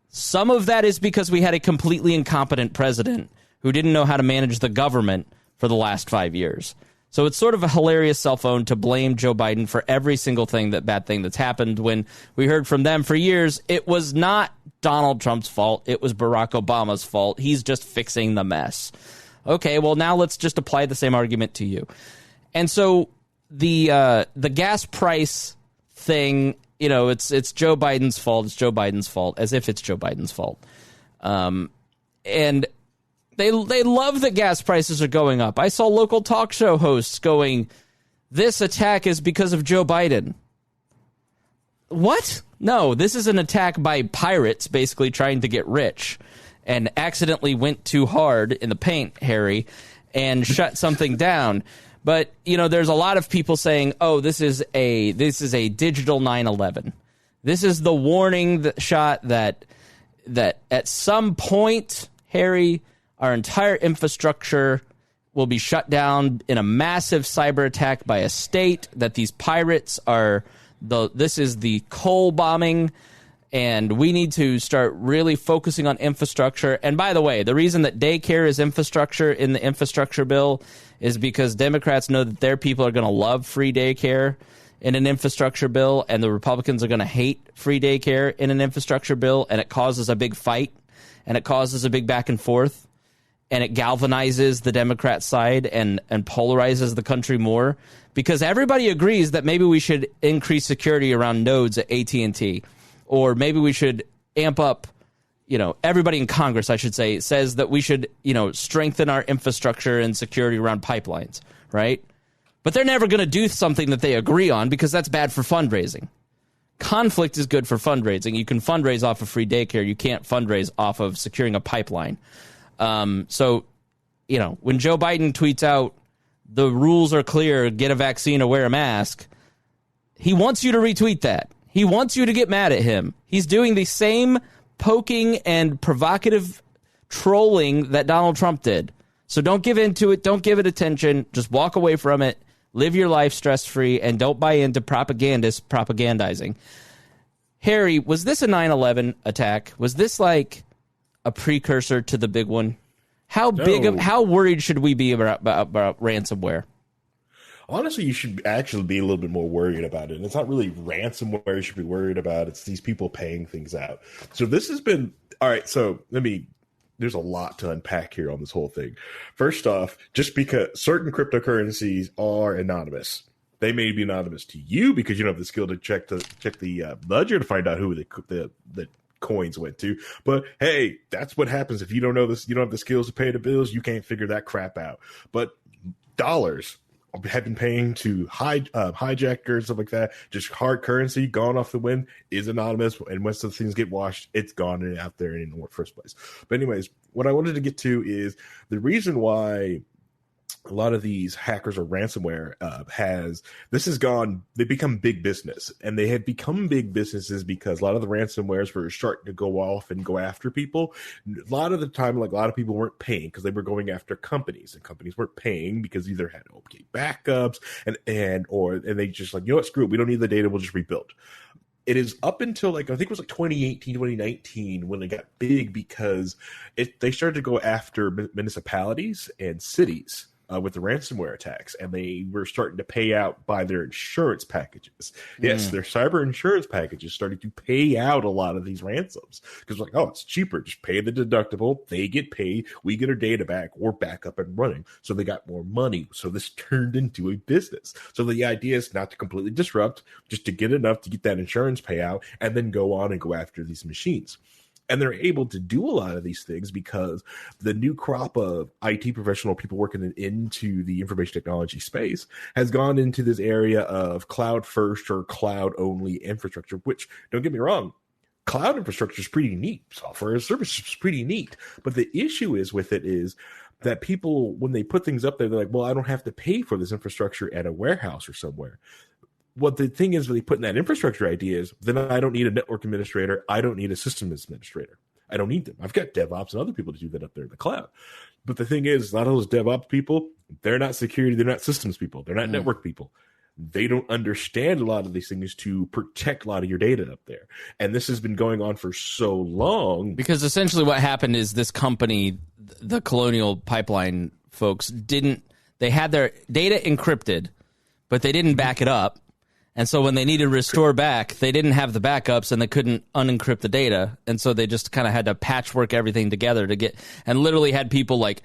Some of that is because we had a completely incompetent president who didn't know how to manage the government for the last 5 years. So it's sort of a hilarious cell phone to blame Joe Biden for every single bad thing that's happened, when we heard from them for years it was not Donald Trump's fault. It was Barack Obama's fault. He's just fixing the mess. Okay, well, now let's just apply the same argument to you. And so the gas price thing, it's Joe Biden's fault. It's Joe Biden's fault, as if it's Joe Biden's fault. And they love that gas prices are going up. I saw local talk show hosts going, this attack is because of Joe Biden. What? No, this is an attack by pirates basically trying to get rich and accidentally went too hard in the paint, Harry, and shut something down. But, you know, there's a lot of people saying, oh, this is a digital 9/11. This is the warning shot that at some point, Harry, our entire infrastructure will be shut down in a massive cyber attack by a state, that these pirates are this is the coal bombing, and we need to start really focusing on infrastructure. And by the way, the reason that daycare is infrastructure in the infrastructure bill is because Democrats know that their people are going to love free daycare in an infrastructure bill, and the Republicans are going to hate free daycare in an infrastructure bill, and it causes a big fight, and it causes a big back and forth, and it galvanizes the Democrat side and polarizes the country more, because everybody agrees that maybe we should increase security around nodes at AT&T, or maybe we should amp up, you know, everybody in Congress, I should say, says that we should, you know, strengthen our infrastructure and security around pipelines, right? But they're never going to do something that they agree on, because that's bad for fundraising. Conflict is good for fundraising. You can fundraise off of free daycare. You can't fundraise off of securing a pipeline. So, you know, when Joe Biden tweets out, the rules are clear, get a vaccine or wear a mask, he wants you to retweet that. He wants you to get mad at him. He's doing the same poking and provocative trolling that Donald Trump did. So don't give into it. Don't give it attention. Just walk away from it. Live your life stress-free, and don't buy into propagandists propagandizing. Harry, was this a 9/11 attack? Was this like a precursor to the big one? How worried should we be about ransomware? Honestly, you should actually be a little bit more worried about it. And it's not really ransomware you should be worried about. It's these people paying things out. So this has been, all right, so there's a lot to unpack here on this whole thing. First off, just because certain cryptocurrencies are anonymous, they may be anonymous to you because you don't have the skill to check the ledger to find out who the coins went to. But hey, that's what happens if you don't know this. You don't have the skills to pay the bills. You can't figure that crap out. But dollars have been paying to hijackers, stuff like that. Just hard currency gone off the wind is anonymous, and once those things get washed, it's gone and out there in the first place. But anyways, what I wanted to get to is the reason why a lot of these hackers or ransomware they become big business, and they have become big businesses because a lot of the ransomwares were starting to go off and go after people. A lot of the time, like, a lot of people weren't paying because they were going after companies, and companies weren't paying because either had okay backups and they just like, you know what, screw it, we don't need the data, we'll just rebuild. It is up until I think it was 2018, 2019 when it got big because they started to go after municipalities and cities with the ransomware attacks, and they were starting to pay out by their insurance packages. Yes, their cyber insurance packages started to pay out a lot of these ransoms because, like, oh, it's cheaper. Just pay the deductible. They get paid. We get our data back. We're back up and running. So they got more money. So this turned into a business. So the idea is not to completely disrupt, just to get enough to get that insurance payout and then go on and go after these machines. And they're able to do a lot of these things because the new crop of IT professional people working into the information technology space has gone into this area of cloud first or cloud only infrastructure, which, don't get me wrong, cloud infrastructure is pretty neat. Software as a service is pretty neat. But the issue is with it is that people, when they put things up there, they're like, well, I don't have to pay for this infrastructure at a warehouse or somewhere. What the thing is, when they put in that infrastructure idea is, then I don't need a network administrator. I don't need a system administrator. I don't need them. I've got DevOps and other people to do that up there in the cloud. But the thing is, a lot of those DevOps people, they're not security. They're not systems people. They're not network people. They don't understand a lot of these things to protect a lot of your data up there. And this has been going on for so long. Because essentially what happened is this company, the Colonial Pipeline folks, they had their data encrypted, but they didn't back it up. And so when they needed to restore back, they didn't have the backups and they couldn't unencrypt the data. And so they just kind of had to patchwork everything together and literally had people like,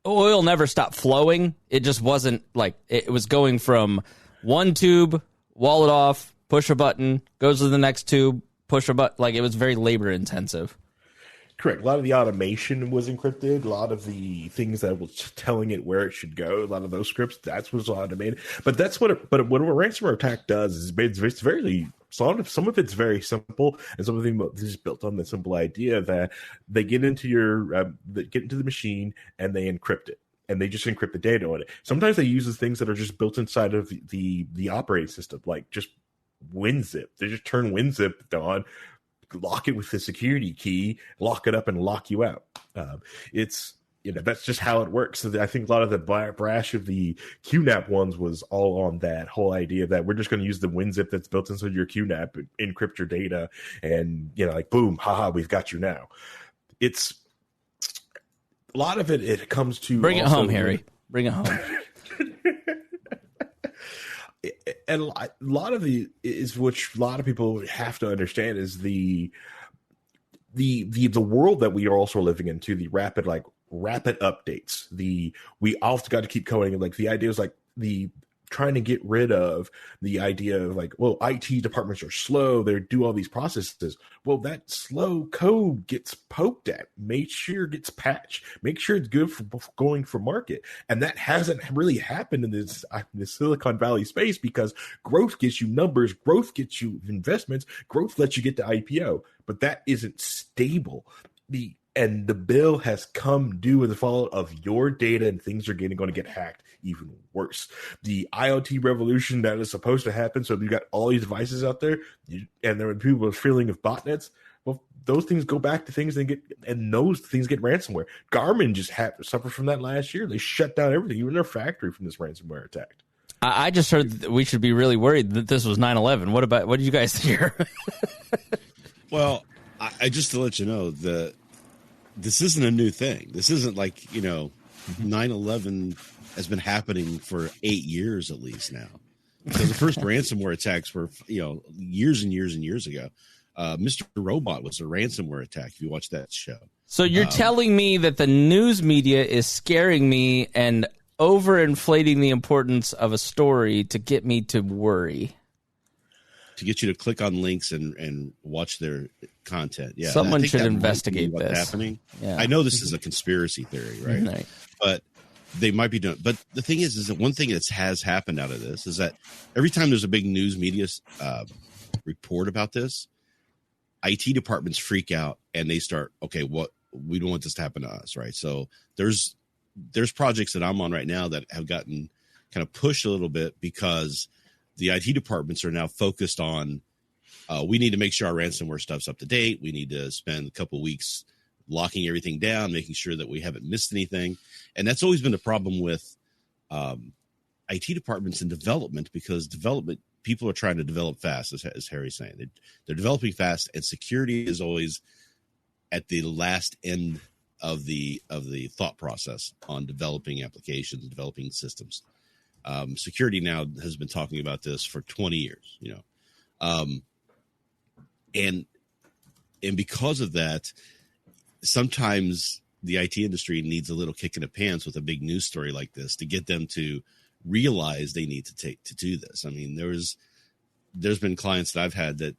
oil never stopped flowing. It just wasn't like, it was going from one tube, wall it off, push a button, goes to the next tube, push a button. Like, it was very labor intensive. Correct. A lot of the automation was encrypted. A lot of the things that was telling it where it should go, a lot of those scripts, that was automated. But what a ransomware attack does is it's very some of it's very simple, and some of it is built on the simple idea that they get into the machine and they encrypt it, and they just encrypt the data on it. Sometimes they use the things that are just built inside of the operating system, like just WinZip. They just turn WinZip on, lock it with the security key, lock it up, and lock you out. That's just how it works. So I think a lot of the brash of the QNAP ones was all on that whole idea that we're just going to use the WinZip that's built into your QNAP, encrypt your data, and boom, haha, we've got you now. It's a lot of it. It comes to bring it home, Harry. Bring it home. And a lot of which a lot of people have to understand is the world that we are also living into, the rapid updates. We also got to keep coding, and the idea is the trying to get rid of the idea of IT departments are slow, they do all these processes. Well, that slow code gets poked at, make sure it gets patched, make sure it's good for going for market. And that hasn't really happened in this Silicon Valley space, because growth gets you numbers, growth gets you investments, growth lets you get to IPO, but that isn't stable. And the bill has come due as a fallout of your data, and things are going to get hacked even worse. The IoT revolution that is supposed to happen, so you've got all these devices out there, and there are people with feeling of botnets. Well, those things go back to things those things get ransomware. Garmin just suffered from that last year. They shut down everything, even their factory, from this ransomware attack. I just heard that we should be really worried that this was 9/11. What did you guys hear? Well, I just to let you know that this isn't a new thing. This isn't 9/11 has been happening for 8 years at least now. Because the first ransomware attacks were, years and years and years ago. Mr. Robot was a ransomware attack, if you watch that show. So you're telling me that the news media is scaring me and overinflating the importance of a story to get me to worry. To get you to click on links and watch their content. Yeah, someone should investigate this. Happening. Yeah. I know this is a conspiracy theory, right? But they might be doing. But the thing is that one thing that has happened out of this is that every time there's a big news media report about this, IT departments freak out and they start, okay, we don't want this to happen to us, right? So there's projects that I'm on right now that have gotten kind of pushed a little bit because the IT departments are now focused on, we need to make sure our ransomware stuff's up to date. We need to spend a couple of weeks locking everything down, making sure that we haven't missed anything. And that's always been a problem with IT departments in development, because people are trying to develop fast, as Harry's saying. They're developing fast, and security is always at the last end of the thought process on developing applications, developing systems. Security now has been talking about this for 20 years, and because of that, sometimes the IT industry needs a little kick in the pants with a big news story like this to get them to realize they need to do this. I mean, there's been clients that I've had that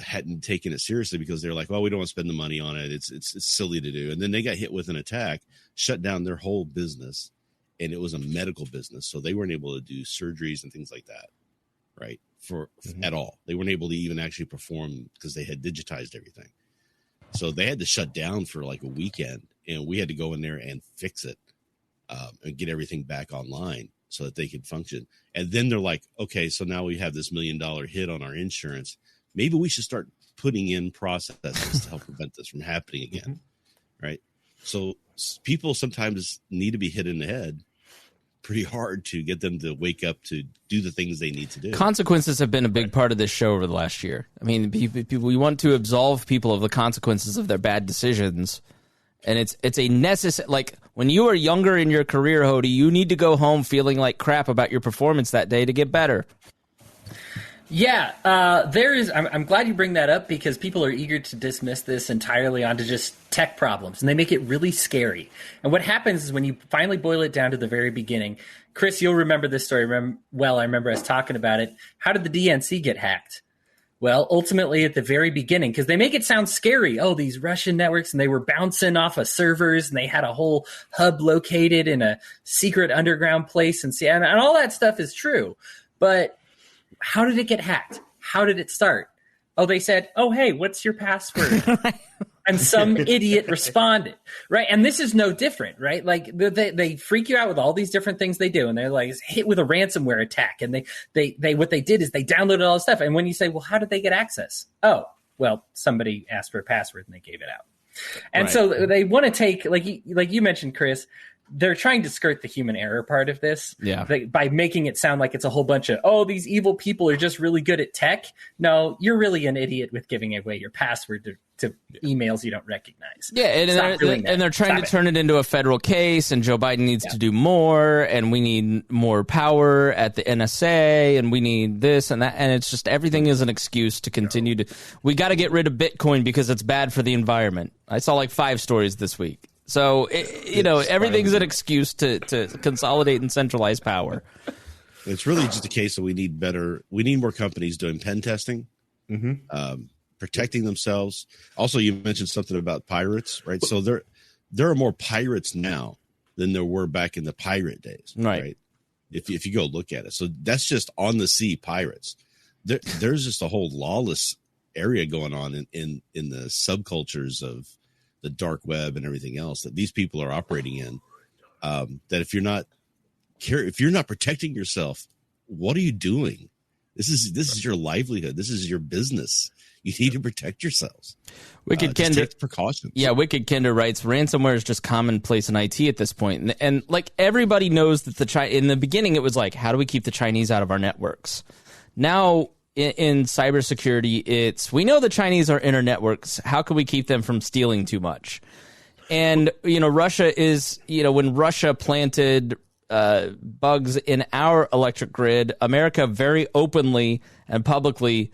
hadn't taken it seriously because they're like, well, we don't want to spend the money on it. It's silly to do. And then they got hit with an attack, shut down their whole business. And it was a medical business. So they weren't able to do surgeries and things like that. Right. At all. They weren't able to even actually perform because they had digitized everything. So they had to shut down for like a weekend, and we had to go in there and fix it and get everything back online so that they could function. And then they're like, okay, so now we have this $1 million hit on our insurance. Maybe we should start putting in processes to help prevent this from happening again. Right. So people sometimes need to be hit in the head pretty hard to get them to wake up to do the things they need to do. Consequences have been a big part of this show over the last year. I mean, we want to absolve people of the consequences of their bad decisions. And it's a necessary, like when you are younger in your career, Hodey, you need to go home feeling like crap about your performance that day to get better. Yeah, I'm glad you bring that up, because people are eager to dismiss this entirely onto just tech problems, and they make it really scary. And what happens is when you finally boil it down to the very beginning, Chris, you'll remember this story well. I remember us talking about it. How did the DNC get hacked? Well, ultimately at the very beginning, because they make it sound scary. Oh, these Russian networks, and they were bouncing off of servers, and they had a whole hub located in a secret underground place, and all that stuff is true. But how did it get hacked? how did it start? Oh, they said, oh, hey, what's your password? And some idiot responded, right? And this is no different, right? Like they freak you out with all these different things they do, and they're like hit with a ransomware attack. And they what they did is they downloaded all this stuff. And when you say, well, how did they get access? Oh, well, somebody asked for a password and they gave it out. And so they want to take, like you mentioned, Chris, they're trying to skirt the human error part of this by making it sound like it's a whole bunch of, oh, these evil people are just really good at tech. No, you're really an idiot with giving away your password to emails you don't recognize. Yeah, and they're trying to turn it into a federal case, and Joe Biden needs to do more, and we need more power at the NSA, and we need this and that, and it's just everything is an excuse to continue to. We got to get rid of Bitcoin because it's bad for the environment. I saw like 5 stories this week. So, everything's an excuse to consolidate and centralize power. It's really just a case that we need more companies doing pen testing, protecting themselves. Also, you mentioned something about pirates, right? So there are more pirates now than there were back in the pirate days, right? If you go look at it. So that's just on the sea pirates. There's just a whole lawless area going on in the subcultures of the dark web and everything else that these people are operating in, that if you're not protecting yourself, what are you doing? This is your livelihood. This is your business. You need to protect yourselves. Wicked Kinder, take precautions. Yeah, Wicked Kinder writes, ransomware is just commonplace in IT at this point. And like everybody knows that in the beginning it was like, how do we keep the Chinese out of our networks? Now in cybersecurity, we know the Chinese are in our networks. How can we keep them from stealing too much? And, Russia is, when Russia planted bugs in our electric grid, America very openly and publicly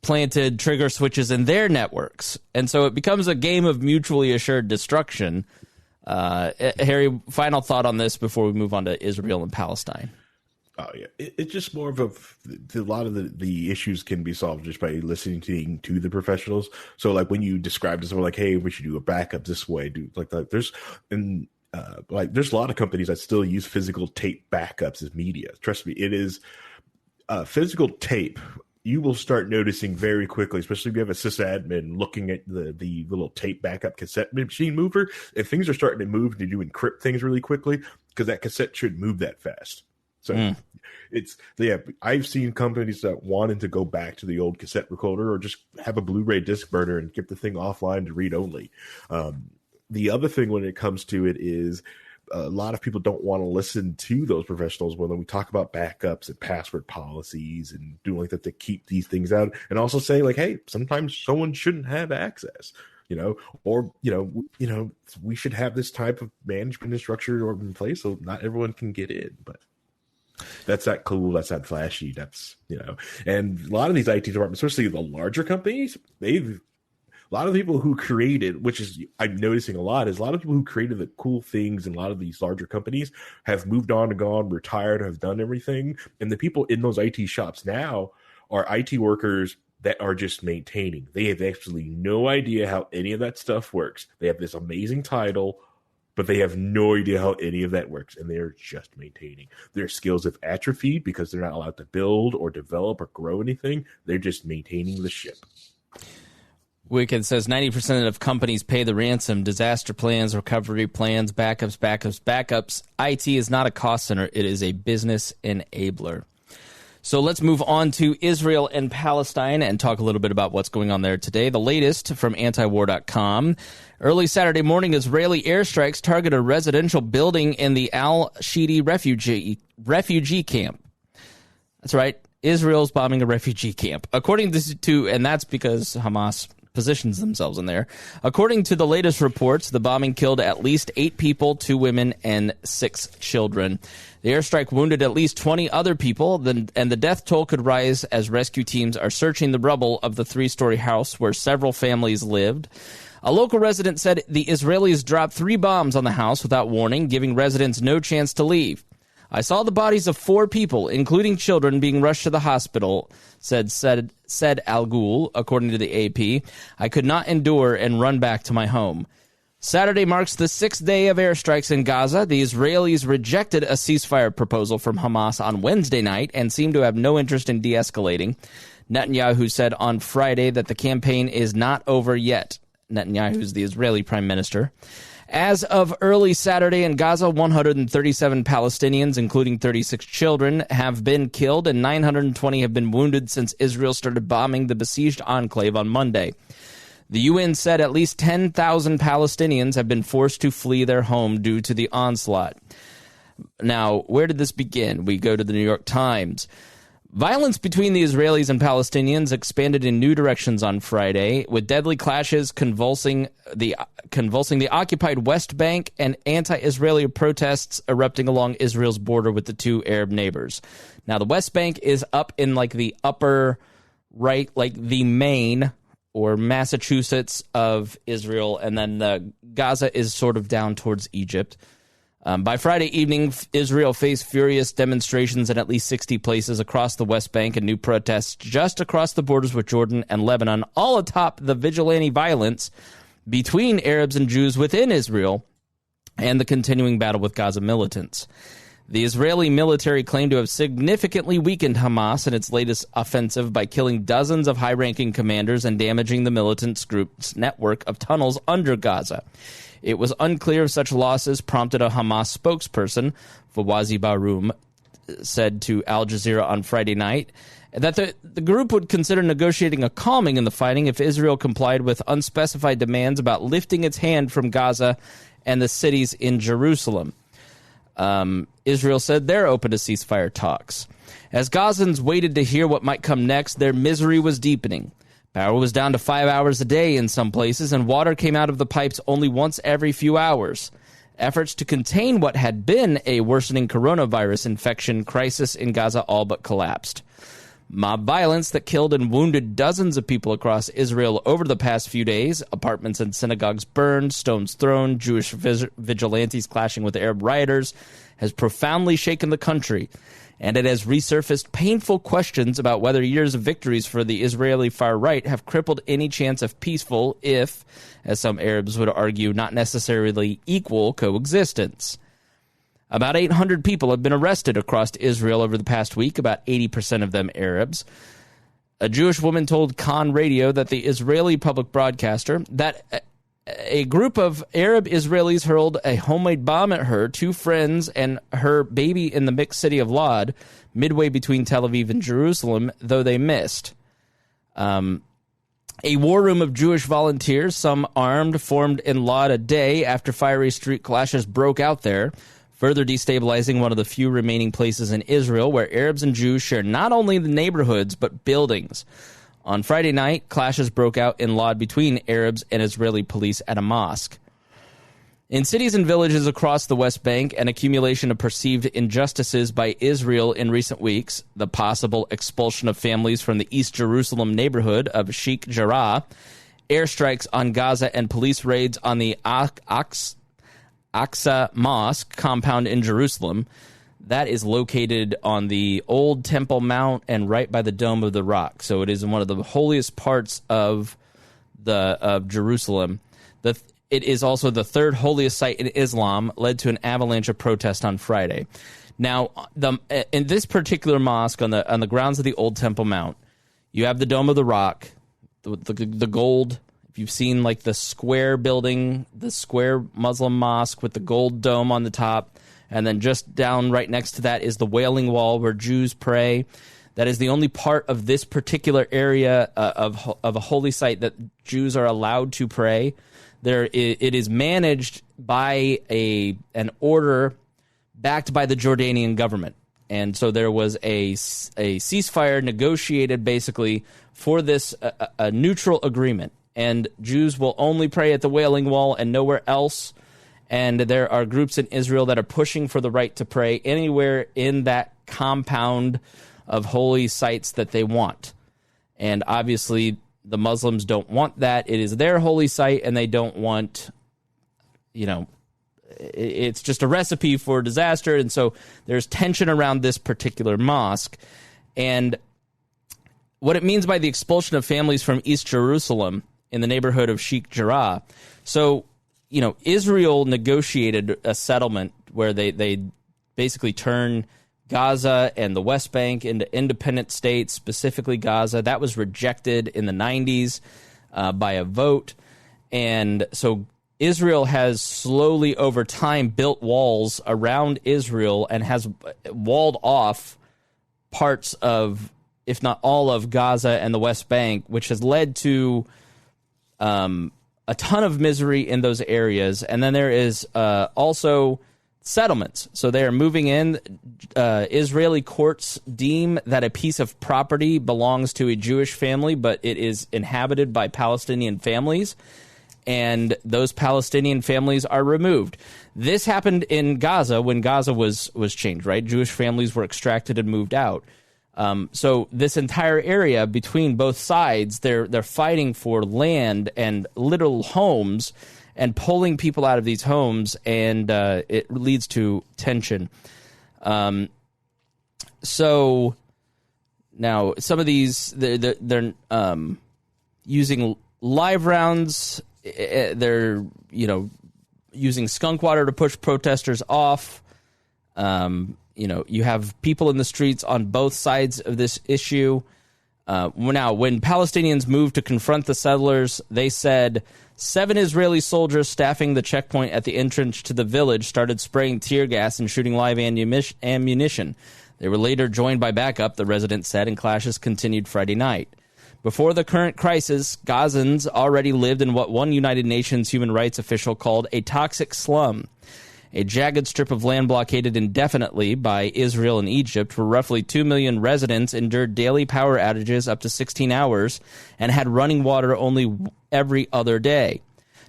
planted trigger switches in their networks. And so it becomes a game of mutually assured destruction. Harry, final thought on this before we move on to Israel and Palestine. Oh, yeah. It's just more of a lot of the issues can be solved just by listening to the professionals. So, like, when you describe to someone like, hey, we should do a backup this way, do like that. There's a lot of companies that still use physical tape backups as media. Trust me, it is physical tape. You will start noticing very quickly, especially if you have a sysadmin looking at the little tape backup cassette machine mover. If things are starting to move, they do encrypt things really quickly because that cassette shouldn't move that fast. So I've seen companies that wanted to go back to the old cassette recorder or just have a Blu-ray disc burner and get the thing offline to read only. The other thing when it comes to it is a lot of people don't want to listen to those professionals when we talk about backups and password policies and doing like that to keep these things out, and also say like, hey, sometimes someone shouldn't have access. We should have this type of management and structure in place so not everyone can get in, but that's not cool. That's not flashy. That's, and a lot of these IT departments, especially the larger companies, a lot of people who created, which is I'm noticing a lot of people who created the cool things in a lot of these larger companies have moved on and gone, retired, have done everything. And the people in those IT shops now are IT workers that are just maintaining. They have absolutely no idea how any of that stuff works. They have this amazing title, but they have no idea how any of that works, and they're just maintaining. Their skills have atrophied because they're not allowed to build or develop or grow anything. They're just maintaining the ship. Wicked says 90% of companies pay the ransom. Disaster plans, recovery plans, backups. IT is not a cost center. It is a business enabler. So let's move on to Israel and Palestine and talk a little bit about what's going on there today. The latest from antiwar.com. Early Saturday morning, Israeli airstrikes target a residential building in the Al-Shidi refugee camp. That's right. Israel's bombing a refugee camp. According to, and that's because Hamas positions themselves in there. According to the latest reports, the bombing killed at least 8 people, 2 women, and 6 children. The airstrike wounded at least 20 other people, and the death toll could rise as rescue teams are searching the rubble of the 3-story house where several families lived. A local resident said the Israelis dropped 3 bombs on the house without warning, giving residents no chance to leave. I saw the bodies of 4 people, including children, being rushed to the hospital, said Al Ghul, according to the AP. I could not endure and run back to my home. Saturday marks the 6th day of airstrikes in Gaza. The Israelis rejected a ceasefire proposal from Hamas on Wednesday night and seem to have no interest in de-escalating. Netanyahu said on Friday that the campaign is not over yet. Netanyahu is the Israeli prime minister. As of early Saturday in Gaza, 137 Palestinians, including 36 children, have been killed and 920 have been wounded since Israel started bombing the besieged enclave on Monday. The UN said at least 10,000 Palestinians have been forced to flee their home due to the onslaught. Now, where did this begin? We go to the New York Times. Violence between the Israelis and Palestinians expanded in new directions on Friday, with deadly clashes convulsing the occupied West Bank and anti-Israeli protests erupting along Israel's border with the two Arab neighbors. Now, the West Bank is up in like the upper right, like the Maine or Massachusetts of Israel, and then Gaza is sort of down towards Egypt. By Friday evening, Israel faced furious demonstrations in at least 60 places across the West Bank and new protests just across the borders with Jordan and Lebanon, all atop the vigilante violence between Arabs and Jews within Israel and the continuing battle with Gaza militants. The Israeli military claimed to have significantly weakened Hamas in its latest offensive by killing dozens of high-ranking commanders and damaging the militant group's network of tunnels under Gaza. It was unclear if such losses prompted a Hamas spokesperson, Fawzi Baroum, said to Al Jazeera on Friday night that the group would consider negotiating a calming in the fighting if Israel complied with unspecified demands about lifting its hand from Gaza and the cities in Jerusalem. Israel said they're open to ceasefire talks. As Gazans waited to hear what might come next, their misery was deepening. Power was down to 5 hours a day in some places, and water came out of the pipes only once every few hours. Efforts to contain what had been a worsening coronavirus infection crisis in Gaza all but collapsed. Mob violence that killed and wounded dozens of people across Israel over the past few days, apartments and synagogues burned, stones thrown, Jewish vigilantes clashing with Arab rioters, has profoundly shaken the country. And it has resurfaced painful questions about whether years of victories for the Israeli far right have crippled any chance of peaceful, if, as some Arabs would argue, not necessarily equal coexistence. About 800 people have been arrested across Israel over the past week, about 80% of them Arabs. A Jewish woman told Khan Radio, that the Israeli public broadcaster, that a group of Arab Israelis hurled a homemade bomb at her, two friends, and her baby in the mixed city of Lod, midway between Tel Aviv and Jerusalem, though they missed. A war room of Jewish volunteers, some armed, formed in Lod a day after fiery street clashes broke out there, further destabilizing one of the few remaining places in Israel where Arabs and Jews share not only the neighborhoods but buildings. On Friday night, clashes broke out in Lod between Arabs and Israeli police at a mosque. In cities and villages across the West Bank, an accumulation of perceived injustices by Israel in recent weeks, the possible expulsion of families from the East Jerusalem neighborhood of Sheikh Jarrah, airstrikes on Gaza, and police raids on the Aqsa Mosque compound in Jerusalem. That is located on the old Temple Mount and right by the Dome of the Rock. So it is in one of the holiest parts of Jerusalem. It is also the third holiest site in Islam, led to an avalanche of protest on Friday. Now, in this particular mosque on the grounds of the old Temple Mount, you have the Dome of the Rock, the gold. If you've seen like the square building, the square Muslim mosque with the gold dome on the top. And then just down right next to that is the Wailing Wall where Jews pray. That is the only part of this particular area of a holy site that Jews are allowed to pray. It is managed by an order backed by the Jordanian government. And so there was a ceasefire negotiated basically for this a neutral agreement. And Jews will only pray at the Wailing Wall and nowhere else. And there are groups in Israel that are pushing for the right to pray anywhere in that compound of holy sites that they want. And obviously, the Muslims don't want that. It is their holy site, and they don't want, it's just a recipe for disaster. And so there's tension around this particular mosque. And what it means by the expulsion of families from East Jerusalem in the neighborhood of Sheikh Jarrah. So, Israel negotiated a settlement where they basically turn Gaza and the West Bank into independent states, specifically Gaza. That was rejected in the 90s by a vote. And so Israel has slowly over time built walls around Israel and has walled off parts of, if not all of, Gaza and the West Bank, which has led to a ton of misery in those areas. And then there is also settlements. So they are moving in. Israeli courts deem that a piece of property belongs to a Jewish family, but it is inhabited by Palestinian families. And those Palestinian families are removed. This happened in Gaza when Gaza was changed, right? Jewish families were extracted and moved out. So this entire area between both sides, they're fighting for land and literal homes and pulling people out of these homes, and it leads to tension. So now some of these, they're using live rounds. They're, using skunk water to push protesters off. You have people in the streets on both sides of this issue. Now, when Palestinians moved to confront the settlers, they said 7 Israeli soldiers staffing the checkpoint at the entrance to the village started spraying tear gas and shooting live ammunition. They were later joined by backup, the residents said, and clashes continued Friday night. Before the current crisis, Gazans already lived in what one United Nations human rights official called a toxic slum, a jagged strip of land blockaded indefinitely by Israel and Egypt, where roughly 2 million residents endured daily power outages up to 16 hours and had running water only every other day.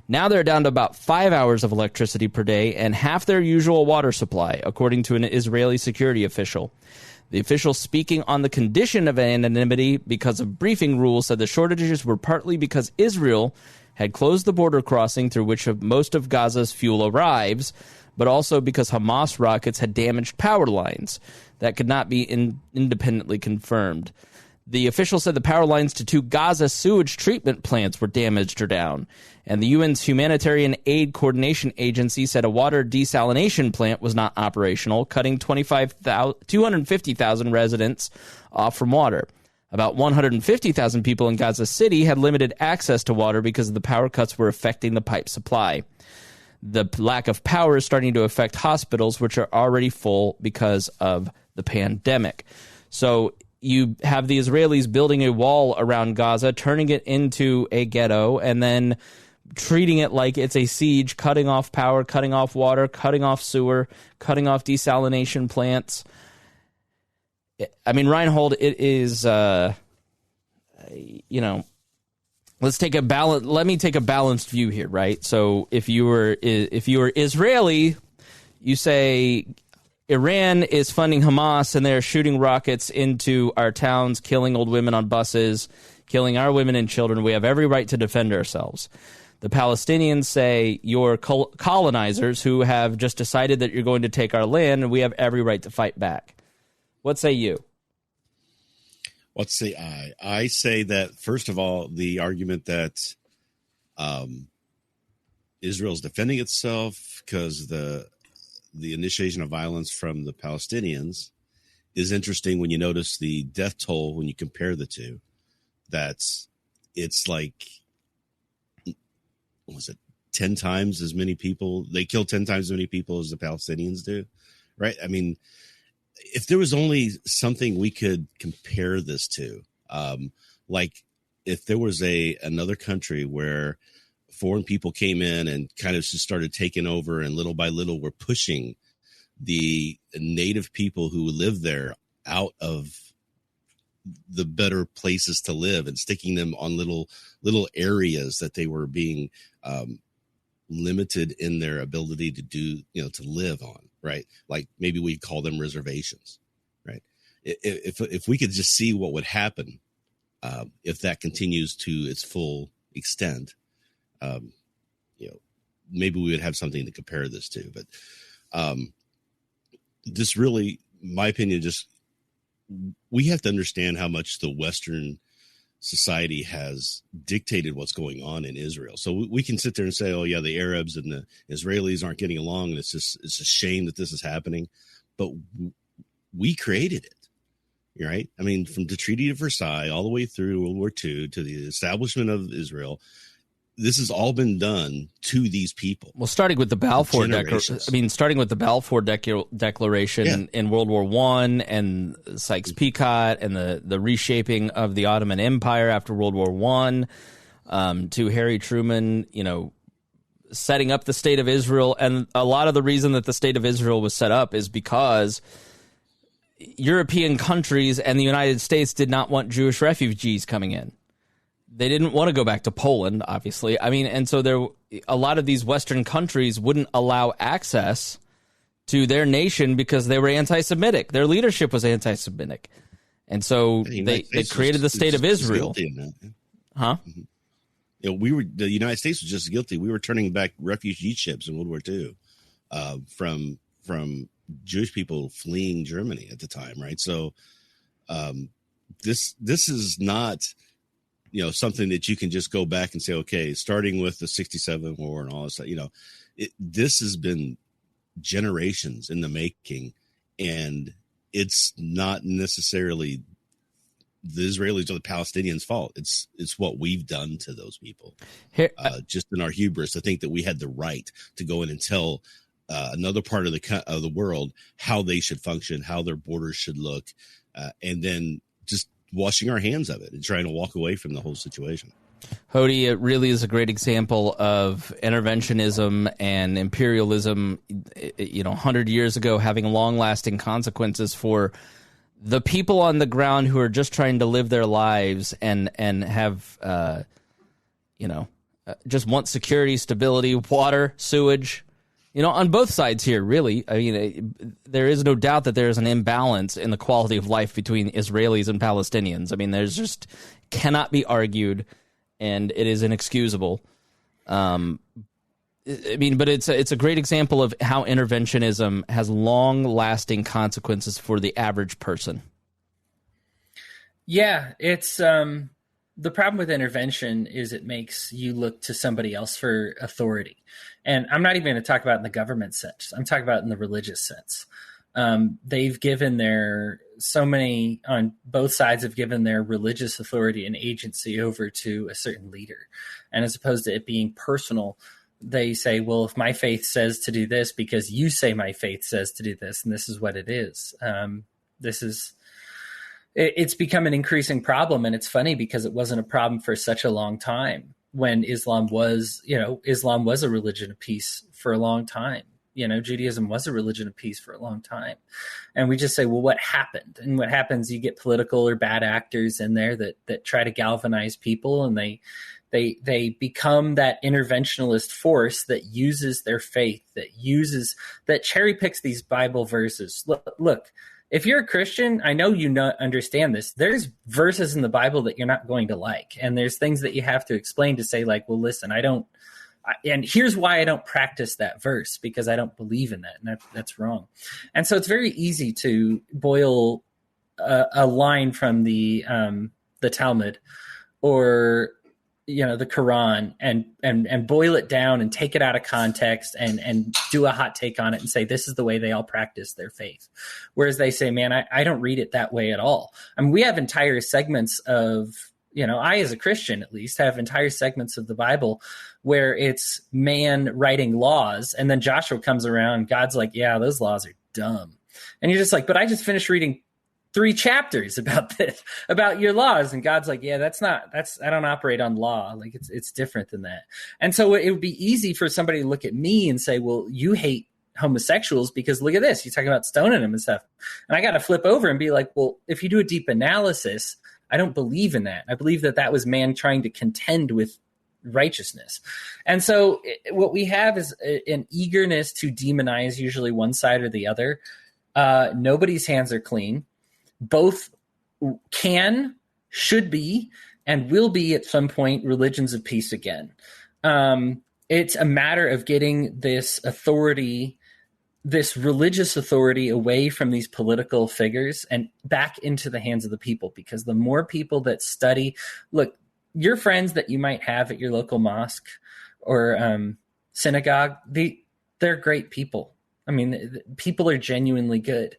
Now they're down to about 5 hours of electricity per day and half their usual water supply, according to an Israeli security official. The official, speaking on the condition of anonymity because of briefing rules, said the shortages were partly because Israel had closed the border crossing through which most of Gaza's fuel arrives, but also because Hamas rockets had damaged power lines that could not be independently confirmed. The official said the power lines to 2 Gaza sewage treatment plants were damaged or down, and the UN's Humanitarian Aid Coordination Agency said a water desalination plant was not operational, cutting 250,000 residents off from water. About 150,000 people in Gaza City had limited access to water because the power cuts were affecting the pipe supply. The lack of power is starting to affect hospitals, which are already full because of the pandemic. So you have the Israelis building a wall around Gaza, turning it into a ghetto, and then treating it like it's a siege, cutting off power, cutting off water, cutting off sewer, cutting off desalination plants. I mean, Rhinehold, it is, let me take a balanced view here, right? So if you were Israeli, you say Iran is funding Hamas and they're shooting rockets into our towns, killing old women on buses, killing our women and children. We have every right to defend ourselves. The Palestinians say you're colonizers who have just decided that you're going to take our land, and we have every right to fight back. What say you? What say I? I say that, first of all, the argument that Israel's defending itself because the initiation of violence from the Palestinians is interesting when you notice the death toll when you compare the two. It's like, what was it, 10 times as many people? They kill 10 times as many people as the Palestinians do, right? I mean, if there was only something we could compare this to, like if there was another country where foreign people came in and kind of just started taking over and little by little were pushing the native people who live there out of the better places to live and sticking them on little areas that they were being limited in their ability to do, to live on, right? Like maybe we call them reservations, right? If we could just see what would happen if that continues to its full extent, maybe we would have something to compare this to. But this really, my opinion, we have to understand how much the Western society has dictated what's going on in Israel. So we can sit there and say, oh yeah, the Arabs and the Israelis aren't getting along, and it's a shame that this is happening. But we created it. Right? I mean, from the Treaty of Versailles all the way through World War II to the establishment of Israel, this has all been done to these people. Well, starting with the Balfour Declaration in World War I, and Sykes-Picot, and the reshaping of the Ottoman Empire after World War I, to Harry Truman, setting up the State of Israel. And a lot of the reason that the State of Israel was set up is because European countries and the United States did not want Jewish refugees coming in. They didn't want to go back to Poland, obviously. I mean, and so a lot of these Western countries wouldn't allow access to their nation because they were anti-Semitic. Their leadership was anti-Semitic. And so they created the State of Israel. Huh? Mm-hmm. The United States was just guilty. We were turning back refugee ships in World War II from Jewish people fleeing Germany at the time, right? So this is not, something that you can just go back and say, okay, starting with the 67 war and all this stuff, this has been generations in the making, and it's not necessarily the Israelis or the Palestinians' fault. It's what we've done to those people. Just in our hubris to think that we had the right to go in and tell another part of the world how they should function, how their borders should look, and then just washing our hands of it and trying to walk away from the whole situation. Hodey, it really is a great example of interventionism and imperialism, 100 years ago, having long-lasting consequences for the people on the ground who are just trying to live their lives and have, just want security, stability, water, sewage. On both sides here, really. I mean, there is no doubt that there is an imbalance in the quality of life between Israelis and Palestinians. I mean, there's just cannot be argued, and it is inexcusable. But it's a great example of how interventionism has long-lasting consequences for the average person. Yeah, it's the problem with intervention is it makes you look to somebody else for authority. And I'm not even going to talk about in the government sense. I'm talking about in the religious sense. They've given on both sides have given their religious authority and agency over to a certain leader. And as opposed to it being personal, they say, well, if my faith says to do this because you say my faith says to do this, and this is what it is. It's become an increasing problem. And it's funny because it wasn't a problem for such a long time when Islam was a religion of peace for a long time. Judaism was a religion of peace for a long time. And we just say, well, what happened? And what happens, you get political or bad actors in there that try to galvanize people, and they become that interventionalist force that uses their faith, that cherry picks these Bible verses. Look, if you're a Christian, I know understand this. There's verses in the Bible that you're not going to like. And there's things that you have to explain to say, like, well, listen, and here's why I don't practice that verse, because I don't believe in that. And that's wrong. And so it's very easy to boil a line from the Talmud or the Quran and boil it down and take it out of context and do a hot take on it and say, this is the way they all practice their faith. Whereas they say, man, I don't read it that way at all. I mean, we have entire segments of, I as a Christian at least have entire segments of the Bible where it's man writing laws. And then Joshua comes around, God's like, yeah, those laws are dumb. And you're just like, but I just finished reading 3 chapters about this, about your laws. And God's like, yeah, I don't operate on law. Like it's different than that. And so it would be easy for somebody to look at me and say, well, you hate homosexuals because look at this, you're talking about stoning them and stuff. And I got to flip over and be like, well, if you do a deep analysis, I don't believe in that. I believe that was man trying to contend with righteousness. And so what we have is an eagerness to demonize usually one side or the other. Nobody's hands are clean. Both should be, and will be at some point religions of peace again. It's a matter of getting this authority, this religious authority, away from these political figures and back into the hands of the people. Because the more people that study, look, your friends that you might have at your local mosque or synagogue, they're great people. I mean, people are genuinely good.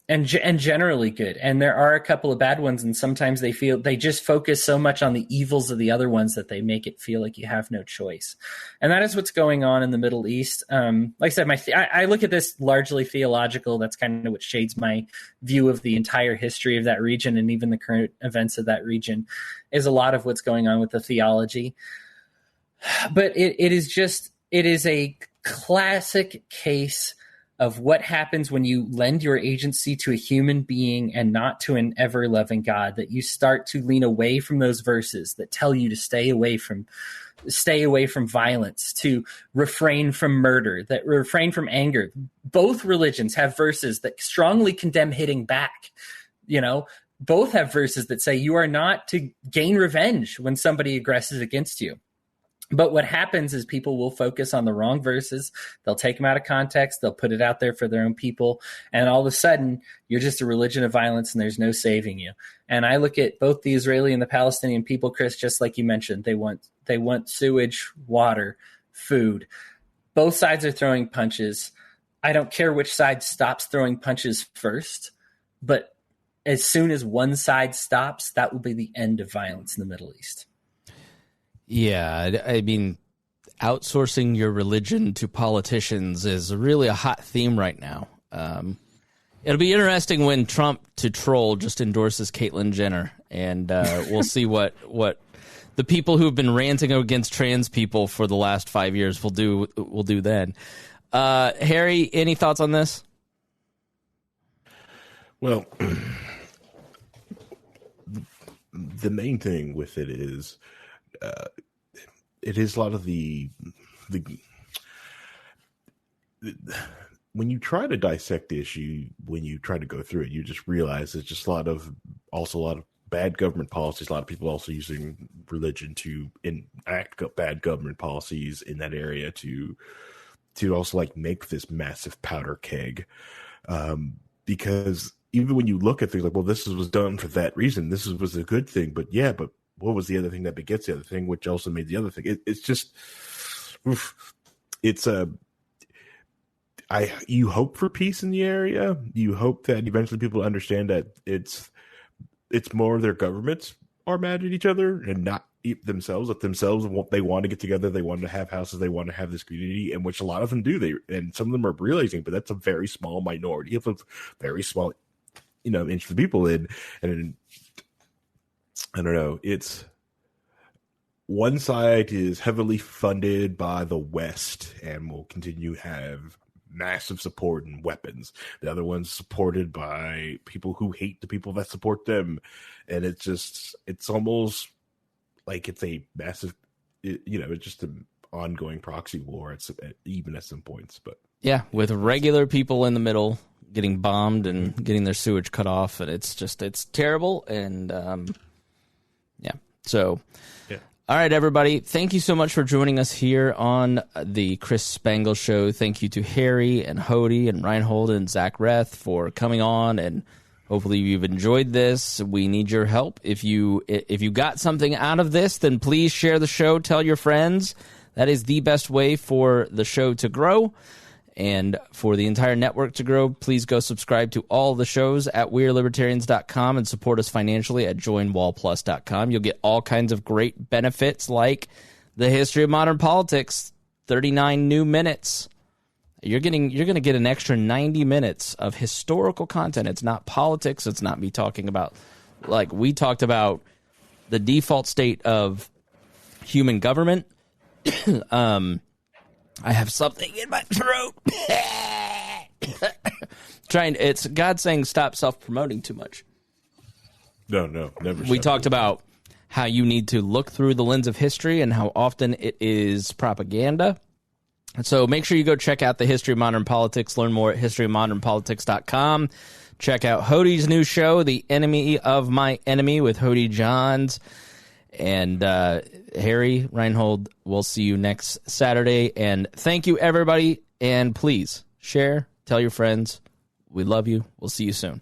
and generally good. And there are a couple of bad ones, and sometimes they just focus so much on the evils of the other ones that they make it feel like you have no choice. And that is what's going on in the Middle East. Like I said, I look at this largely theological. That's kind of what shades my view of the entire history of that region, and even the current events of that region is a lot of what's going on with the theology. But it is a classic case of what happens when you lend your agency to a human being and not to an ever-loving God, that you start to lean away from those verses that tell you to stay away from violence, to refrain from murder, that refrain from anger. Both religions have verses that strongly condemn hitting back. Both have verses that say you are not to gain revenge when somebody aggresses against you. But what happens is people will focus on the wrong verses. They'll take them out of context. They'll put it out there for their own people. And all of a sudden, you're just a religion of violence and there's no saving you. And I look at both the Israeli and the Palestinian people, Chris, just like you mentioned. They want sewage, water, food. Both sides are throwing punches. I don't care which side stops throwing punches first, but as soon as one side stops, that will be the end of violence in the Middle East. Yeah, I mean, outsourcing your religion to politicians is really a hot theme right now. It'll be interesting when Trump, to troll, just endorses Caitlyn Jenner, and we'll see what the people who've been ranting against trans people for the last 5 years will do then. Harry, any thoughts on this? Well, the main thing with it is, it is a lot of the when you try to dissect the issue, when you try to go through it, you just realize it's just a lot of bad government policies. A lot of people also using religion to enact bad government policies in that area to also like make this massive powder keg. Because even when you look at things like, well, this was done for that reason, this was a good thing, but what was the other thing that begets the other thing, which also made the other thing? It's just, you hope for peace in the area. You hope that eventually people understand that it's more their governments are mad at each other and not themselves. That themselves, they want to get together. They want to have houses. They want to have this community, and which a lot of them do. And some of them are realizing, but that's a very small minority of a very small, inch of people. And I don't know. It's one side is heavily funded by the West and will continue to have massive support and weapons. The other one's supported by people who hate the people that support them. And it's almost like it's a massive, it's just an ongoing proxy war, even at some points. But yeah, with regular people in the middle getting bombed and getting their sewage cut off. And it's terrible. And, So, All right, everybody. Thank you so much for joining us here on the Chris Spangle Show. Thank you to Harry and Hodey and Rhinehold and Zach Reath for coming on, and hopefully you've enjoyed this. We need your help. If you got something out of this, then please share the show. Tell your friends. That is the best way for the show to grow. And for the entire network to grow, please go subscribe to all the shows at wearelibertarians.com and support us financially at joinwallplus.com. You'll get all kinds of great benefits like the history of modern politics, 39 new minutes. You're going to get an extra 90 minutes of historical content. It's not politics. It's not me talking about, like we talked about, the default state of human government. I have something in my throat. It's God saying stop self-promoting too much. No, never. We talked about how you need to look through the lens of history and how often it is propaganda. So make sure you go check out the History of Modern Politics. Learn more at historyofmodernpolitics.com. Check out Hodey's new show, The Enemy of My Enemy, with Hodey Johns. And Harry, Rhinehold, we'll see you next Saturday. And thank you, everybody. And please share, tell your friends. We love you. We'll see you soon.